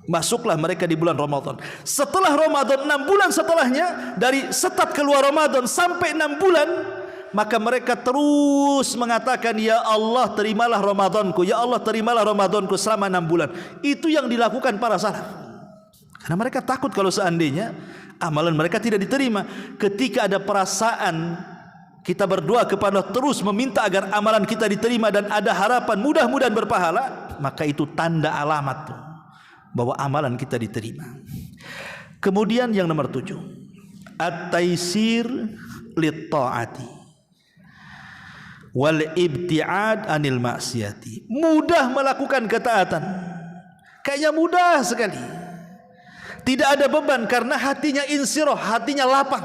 Masuklah mereka di bulan Ramadan. Setelah Ramadan, 6 bulan setelahnya, dari start keluar Ramadan sampai 6 bulan, maka mereka terus mengatakan, ya Allah terimalah Ramadanku, ya Allah terimalah Ramadanku selama 6 bulan. Itu yang dilakukan para salaf. Karena mereka takut kalau seandainya amalan mereka tidak diterima. Ketika ada perasaan kita berdoa kepada Allah, terus meminta agar amalan kita diterima dan ada harapan mudah-mudahan berpahala, maka itu tanda alamat tuh, bahwa amalan kita diterima. Kemudian yang nomor 7, at-taisir lit-ta'ati wal ibti'ad anil maksiati. Mudah melakukan ketaatan, kayaknya mudah sekali. Tidak ada beban karena hatinya insirah, hatinya lapang.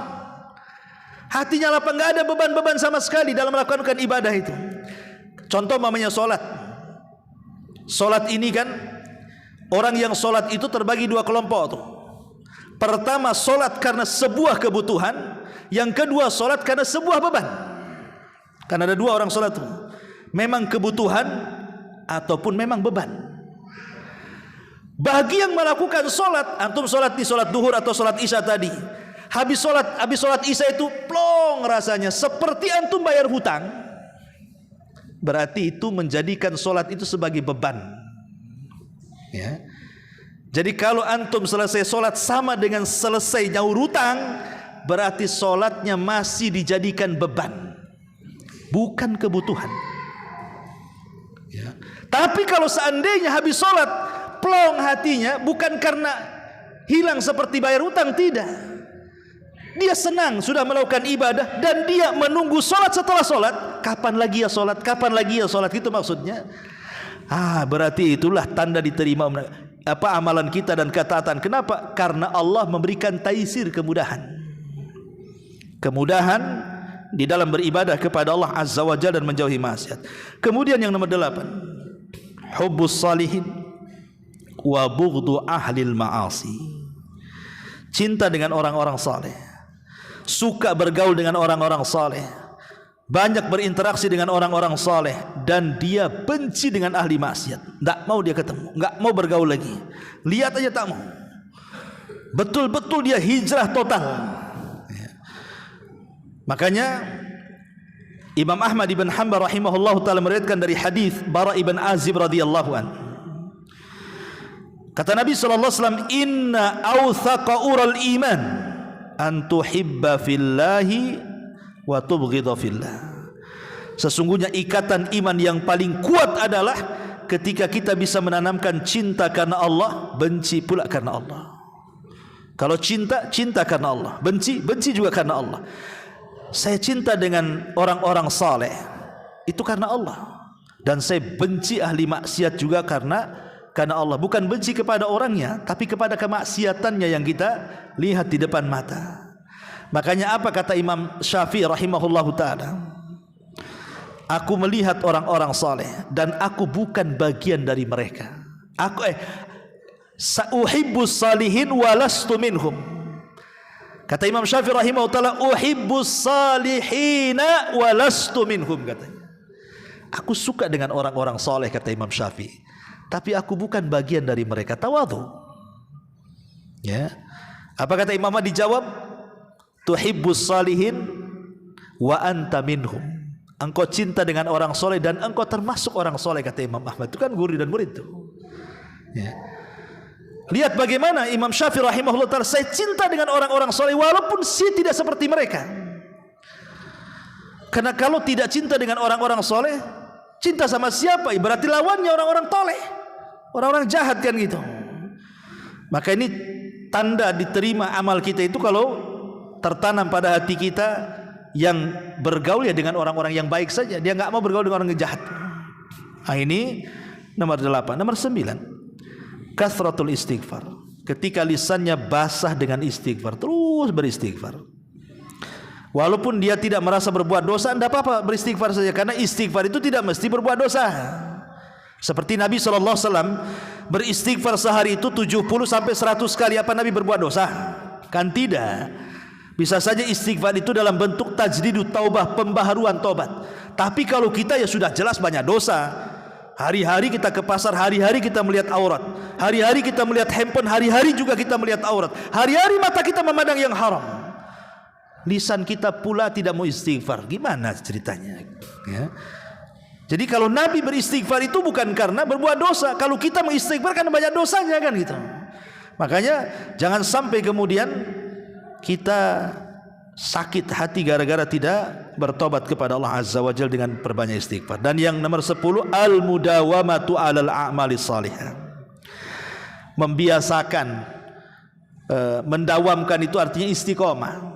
Hatinya lapang, enggak ada beban-beban sama sekali dalam melakukan ibadah itu. Contoh mamanya solat. Solat ini kan, orang yang solat itu terbagi dua kelompok tuh. Pertama solat karena sebuah kebutuhan, yang kedua solat karena sebuah beban. Karena ada dua orang solat tuh, memang kebutuhan ataupun memang beban. Bagi yang melakukan solat, antum solat di solat duhur atau solat isya tadi, habis solat isya itu plong rasanya seperti antum bayar hutang. Berarti itu menjadikan solat itu sebagai beban. Ya. Jadi kalau antum selesai solat sama dengan selesai nyaur hutang, berarti solatnya masih dijadikan beban, bukan kebutuhan. Ya. Tapi kalau seandainya habis solat plong hatinya, bukan karena hilang seperti bayar hutang, tidak. Dia senang sudah melakukan ibadah dan dia menunggu solat setelah solat. Kapan lagi ya solat? Kapan lagi ya solat? Itu maksudnya. Berarti itulah tanda diterima amalan kita dan ketaatan. Kenapa? Karena Allah memberikan taisir, kemudahan. Kemudahan di dalam beribadah kepada Allah Azza wa Jalla dan menjauhi maksiat. Kemudian yang nomor 8, hubbus salihin wa bughdu ahlil ma'asi. Cinta dengan orang-orang saleh, suka bergaul dengan orang-orang saleh, banyak berinteraksi dengan orang-orang saleh, dan dia benci dengan ahli maksiat. Tak mau dia ketemu, enggak mau bergaul lagi. Lihat aja tak mau. Betul-betul dia hijrah total. Makanya Imam Ahmad ibn Hanbal rahimahullah taala meriwayatkan dari hadis Bara ibn Azib radhiyallahu an. Kata Nabi sallallahu alaihi wasallam, "Inna awthaqa ural iman an tuhibba fillahi wa tubghidha fillah." Sesungguhnya ikatan iman yang paling kuat adalah ketika kita bisa menanamkan cinta karena Allah, benci pula karena Allah. Kalau cinta, cinta karena Allah. Benci, benci juga karena Allah. Saya cinta dengan orang-orang saleh, itu karena Allah. Dan saya benci ahli maksiat juga karena Allah. Bukan benci kepada orangnya, tapi kepada kemaksiatannya yang kita lihat di depan mata. Makanya apa kata Imam Syafi'i rahimahullahu ta'ala? Aku melihat orang-orang saleh dan aku bukan bagian dari mereka. Uhibbus salihin walastu minhum. Kata Imam Syafi'i rahimahullah ta'ala, uhibbus salihina walastu minhum, katanya. Aku suka dengan orang-orang saleh, kata Imam Syafi'i, tapi aku bukan bagian dari mereka. Tawadhu. Ya. Apa kata Imam Ahmad dijawab? Tuhibbus salihin wa anta minhum. Engkau cinta dengan orang soleh dan engkau termasuk orang soleh, kata Imam Ahmad. Itu kan guru dan murid itu. Ya. Lihat bagaimana Imam Syafi'i rahimahullah ta'ala, saya cinta dengan orang-orang soleh walaupun saya tidak seperti mereka. Karena kalau tidak cinta dengan orang-orang soleh, cinta sama siapa? Berarti lawannya orang-orang toleh, orang-orang jahat kan gitu. Maka ini tanda diterima amal kita itu kalau tertanam pada hati kita yang bergaul ya dengan orang-orang yang baik saja. Dia enggak mau bergaul dengan orang yang jahat. Nah, ini nomor 8. Nomor 9, kasratul istighfar. Ketika lisannya basah dengan istighfar, terus beristighfar. Walaupun dia tidak merasa berbuat dosa, tidak apa-apa, beristighfar saja. Karena istighfar itu tidak mesti berbuat dosa. Seperti Nabi SAW beristighfar sehari itu 70 sampai 100 kali. Apa Nabi berbuat dosa? Kan tidak. Bisa saja istighfar itu dalam bentuk tajdidut taubah, pembaharuan tobat. Tapi kalau kita ya sudah jelas banyak dosa. Hari-hari kita ke pasar, hari-hari kita melihat aurat, hari-hari kita melihat handphone, hari-hari juga kita melihat aurat, hari-hari mata kita memandang yang haram. Lisan kita pula tidak mau istighfar. Gimana ceritanya? Ya. Jadi kalau Nabi beristighfar itu bukan karena berbuat dosa. Kalau kita mengistighfar karena banyak dosanya kan gitu. Makanya jangan sampai kemudian kita sakit hati gara-gara tidak bertobat kepada Allah Azza wa Jalla dengan perbanyak istighfar. Dan yang nomor 10, al-mudawamatu 'alal a'mali salihah. Membiasakan, mendawamkan itu artinya istiqomah.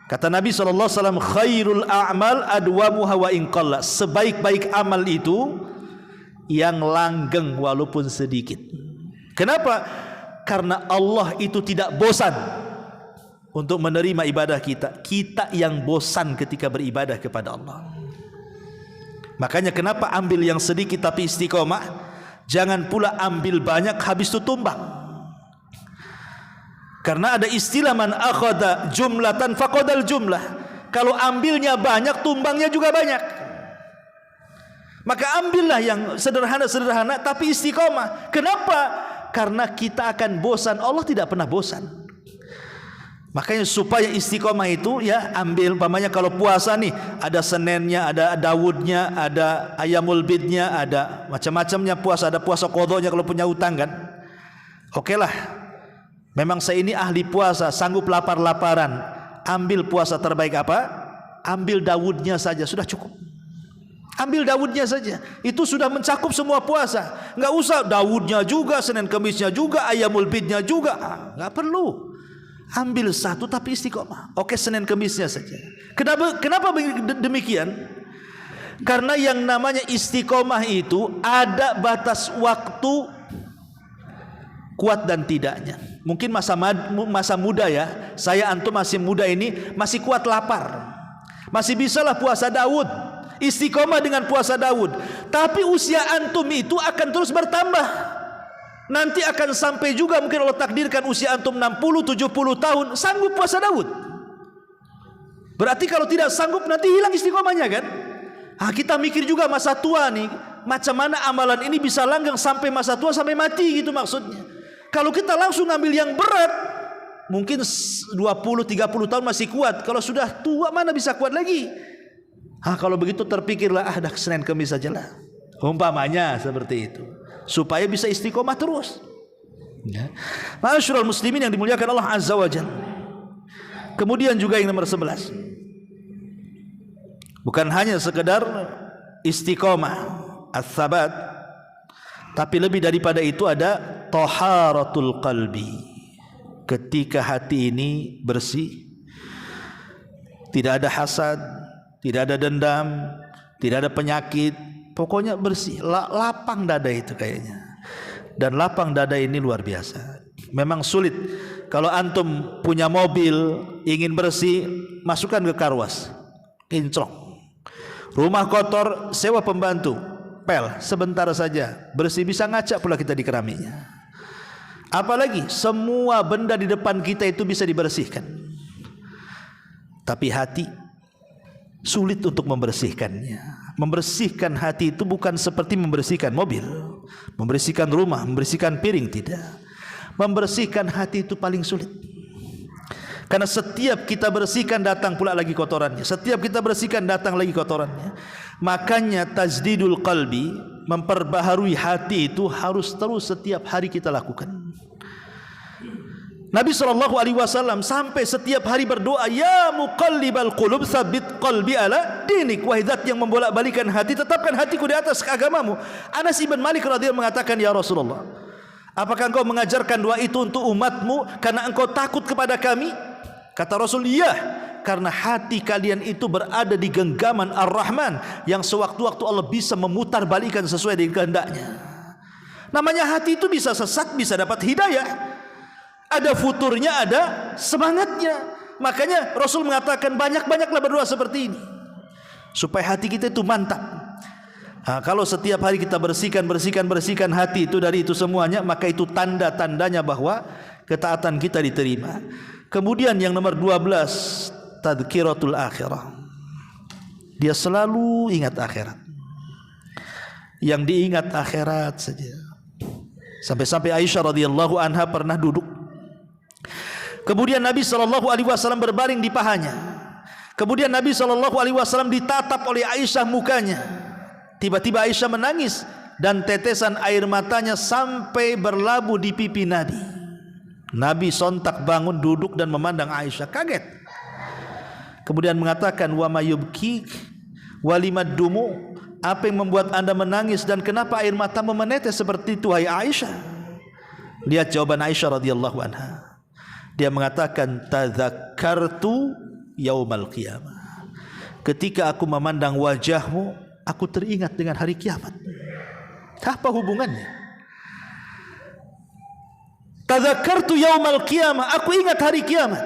Kata Nabi SAW, khairul a'mal adwamuha wa in qalla. Sebaik-baik amal itu yang langgeng walaupun sedikit. Kenapa? Karena Allah itu tidak bosan untuk menerima ibadah kita. Kita yang bosan ketika beribadah kepada Allah. Makanya kenapa ambil yang sedikit tapi istiqomah? Jangan pula ambil banyak habis itu tumbang. Karena ada istilah man akhadha jumlatan faqadal jumlah. Kalau ambilnya banyak, tumbangnya juga banyak. Maka ambillah yang sederhana-sederhana tapi istiqomah. Kenapa? Karena kita akan bosan. Allah tidak pernah bosan. Makanya supaya istiqomah itu ya ambil, umpamanya kalau puasa nih ada Seninnya, ada Dawudnya, ada Ayamul Bidnya, ada macam-macamnya puasa, ada puasa qadhonya kalau punya utang kan. Oke lah. Memang saya ini ahli puasa, sanggup lapar-laparan. Ambil puasa terbaik apa? Ambil Dawudnya saja, sudah cukup. Ambil Dawudnya saja, itu sudah mencakup semua puasa. Enggak usah Dawudnya juga, Senin Kemisnya juga, Ayamul Bidnya juga. Enggak perlu. Ambil satu tapi istiqomah. Oke, Senin Kemisnya saja. Kenapa demikian? Karena yang namanya istiqomah itu ada batas waktu kuat dan tidaknya. Mungkin masa muda ya, saya antum masih muda ini masih kuat lapar, masih bisalah puasa Daud, istiqomah dengan puasa Daud. Tapi usia antum itu akan terus bertambah. Nanti akan sampai juga mungkin Allah takdirkan usia antum 60-70 tahun sanggup puasa Daud. Berarti kalau tidak sanggup nanti hilang istiqomahnya kan? Kita mikir juga masa tua nih, macam mana amalan ini bisa langgeng sampai masa tua, sampai mati gitu maksudnya. Kalau kita langsung ngambil yang berat, mungkin 20-30 tahun masih kuat. Kalau sudah tua mana bisa kuat lagi? Kalau begitu terpikirlah, dah Senin Kamis sajalah. Umpamanya seperti itu, supaya bisa istiqomah terus. Ma'asyiral muslimin yang dimuliakan Allah Azza wa Jalla. Kemudian juga yang nomor 11, bukan hanya sekedar istiqomah, as-sabat, tapi lebih daripada itu ada taharatul qalbi. Ketika hati ini bersih, tidak ada hasad, tidak ada dendam, tidak ada penyakit, pokoknya bersih, lapang dada itu kayaknya. Dan lapang dada ini luar biasa. Memang sulit. Kalau antum punya mobil ingin bersih, masukkan ke karwas, kinclong. Rumah kotor, sewa pembantu, pel, sebentar saja bersih, bisa ngaca pula kita di keraminya. Apalagi semua benda di depan kita itu bisa dibersihkan. Tapi hati sulit untuk membersihkannya. Membersihkan hati itu bukan seperti membersihkan mobil, membersihkan rumah, membersihkan piring, tidak. Membersihkan hati itu paling sulit. Karena setiap kita bersihkan datang pula lagi kotorannya. Setiap kita bersihkan datang lagi kotorannya. Makanya tajdidul qalbi, memperbaharui hati itu harus terus setiap hari kita lakukan. Nabi SAW sampai setiap hari berdoa, ya muqallibal qulub tsabbit qalbi ala dinik. Wahai zat yang membolak-balikan hati, tetapkan hatiku di atas agamamu. Anas ibn Malik radhiyallahu mengatakan, ya Rasulullah, apakah engkau mengajarkan doa itu untuk umatmu karena engkau takut kepada kami? Kata Rasul, iya, karena hati kalian itu berada di genggaman Ar-Rahman yang sewaktu-waktu Allah bisa memutar balikan sesuai dengan kehendaknya. Namanya hati itu bisa sesat, bisa dapat hidayah. Ada futurnya, ada semangatnya. Makanya Rasul mengatakan banyak-banyaklah berdoa seperti ini supaya hati kita itu mantap. Kalau setiap hari kita bersihkan hati itu dari itu semuanya, maka itu tanda-tandanya bahwa ketaatan kita diterima. Kemudian yang nomor 12, tadhkiratul akhirah. Dia selalu ingat akhirat. Yang diingat akhirat saja. Sampai-sampai Aisyah radhiyallahu anha pernah duduk. Kemudian Nabi SAW berbaring di pahanya. Kemudian Nabi SAW ditatap oleh Aisyah mukanya. Tiba-tiba Aisyah menangis dan tetesan air matanya sampai berlabuh di pipi Nabi. Nabi sontak bangun, duduk dan memandang Aisyah, kaget. Kemudian mengatakan, wa mayubkik walimad dumu, apa yang membuat anda menangis dan kenapa air mata menetes seperti itu, hai Aisyah? Lihat jawaban Aisyah radhiyallahu anha. Dia mengatakan, tadzakartu yaumal qiyamah. Ketika aku memandang wajahmu, aku teringat dengan hari kiamat. Apa hubungannya? Tadzakartu yaumal qiyamah, aku ingat hari kiamat.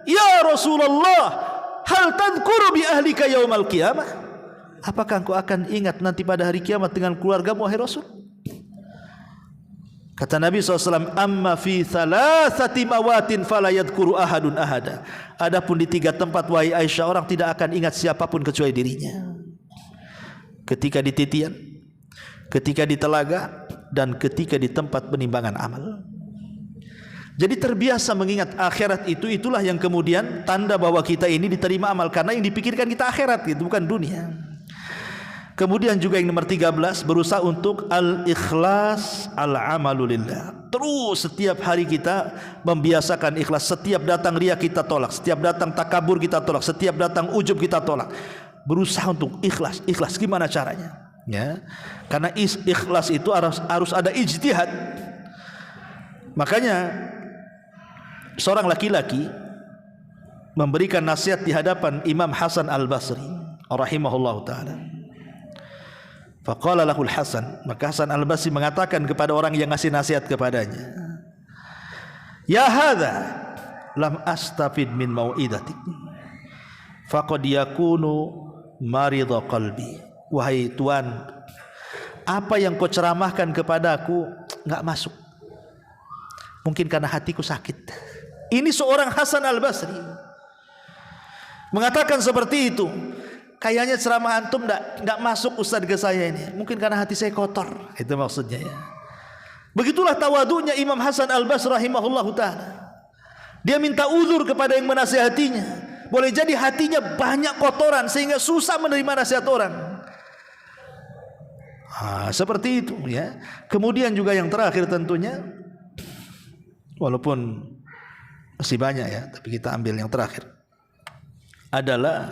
Ya Rasulullah, hal tadhkuru bi ahlika yaumal qiyamah? Apakah engkau akan ingat nanti pada hari kiamat dengan keluargamu, wahai Rasul? Kata Nabi SAW, amma fi thalathati mawatin fala yadhkuru ahadun ahada. Adapun di 3 tempat, wahai Aisyah, orang tidak akan ingat siapapun kecuali dirinya. Ketika di titian, ketika di telaga, dan ketika di tempat penimbangan amal. Jadi terbiasa mengingat akhirat itu, itulah yang kemudian tanda bahwa kita ini diterima amal, karena yang dipikirkan kita akhirat itu, bukan dunia. Kemudian juga yang nomor 13, berusaha untuk al-ikhlas al-amalulillah. Terus setiap hari kita membiasakan ikhlas. Setiap datang riya kita tolak, setiap datang takabur kita tolak, setiap datang ujub kita tolak. Berusaha untuk ikhlas. Ikhlas gimana caranya? Ya, karena ikhlas itu harus ada ijtihad. Makanya seorang laki-laki memberikan nasihat di hadapan Imam Hasan Al-Basri rahimahullahu taala. Faqala lahul Hasan, maka Hasan Al-Basri mengatakan kepada orang yang ngasih nasihat kepadanya, ya hadza lam astafid min mau'idatik faqad yakunu maridha qalbi. Wahai tuan, apa yang kau ceramahkan kepadaku enggak masuk, mungkin karena hatiku sakit. Ini seorang Hasan Al-Basri. mengatakan seperti itu. Kayaknya ceramah antum enggak masuk Ustaz ke saya ini. Mungkin karena hati saya kotor. Itu maksudnya ya. Begitulah tawadunya Imam Hasan Al-Basri rahimahullahu taala. Dia minta uzur kepada yang menasihatinya. Boleh jadi hatinya banyak kotoran sehingga susah menerima nasihat orang. Seperti itu ya. Kemudian juga yang terakhir tentunya, walaupun masih banyak ya, tapi kita ambil yang terakhir, adalah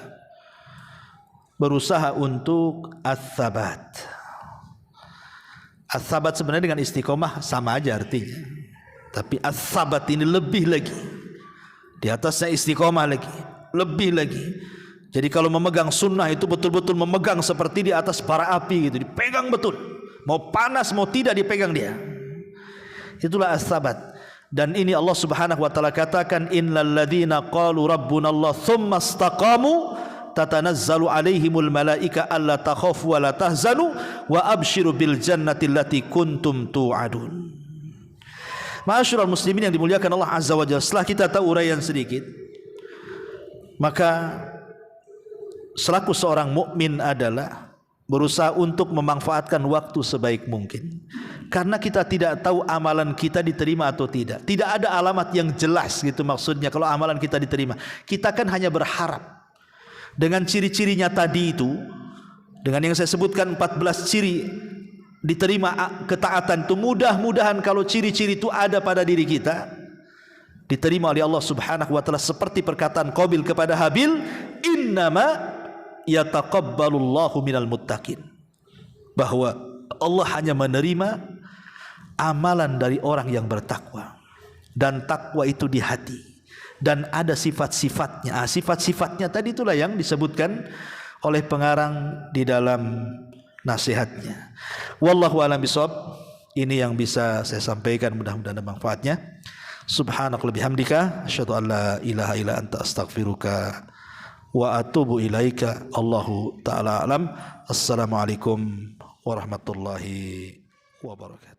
berusaha untuk ats-tsabat. Ats-tsabat sebenarnya dengan istiqomah sama aja artinya, tapi ats-tsabat ini lebih lagi, di atasnya istiqomah lagi, lebih lagi. Jadi kalau memegang sunnah itu betul-betul memegang seperti di atas bara api gitu, dipegang betul, mau panas mau tidak dipegang dia. Itulah ats-tsabat. Dan ini Allah Subhanahu wa taala katakan, innal ladzina qalu rabbunallah tsumma istaqamu tatanazzalu alaihimul malaika alla takhafu wa la tahzanu wa abshiru bil jannati allati kuntum tu'adun. Ma'asyiral muslimin yang dimuliakan Allah Azza wa Jalla, setelah kita tahu uraian sedikit, maka selaku seorang mukmin adalah berusaha untuk memanfaatkan waktu sebaik mungkin. Karena kita tidak tahu amalan kita diterima atau tidak. Tidak ada alamat yang jelas gitu maksudnya kalau amalan kita diterima. Kita kan hanya berharap. Dengan ciri-cirinya tadi itu, dengan yang saya sebutkan 14 ciri diterima ketaatan itu, mudah-mudahan kalau ciri-ciri itu ada pada diri kita, diterima oleh Allah Subhanahu wa taala, seperti perkataan Qabil kepada Habil, innama yataqabbalullahu minal muttaqin, bahwa Allah hanya menerima amalan dari orang yang bertakwa, dan takwa itu di hati. Dan ada sifat-sifatnya. Sifat-sifatnya tadi itulah yang disebutkan oleh pengarang di dalam nasihatnya. Wallahu a'lam bishawab. Ini yang bisa saya sampaikan, mudah-mudahan ada manfaatnya. Subhanakallahumma bihamdika asyhadu an la ilaha illa anta astaghfiruka wa atubu ilaika. Allahu taala alam. Assalamualaikum warahmatullahi wabarakatuh.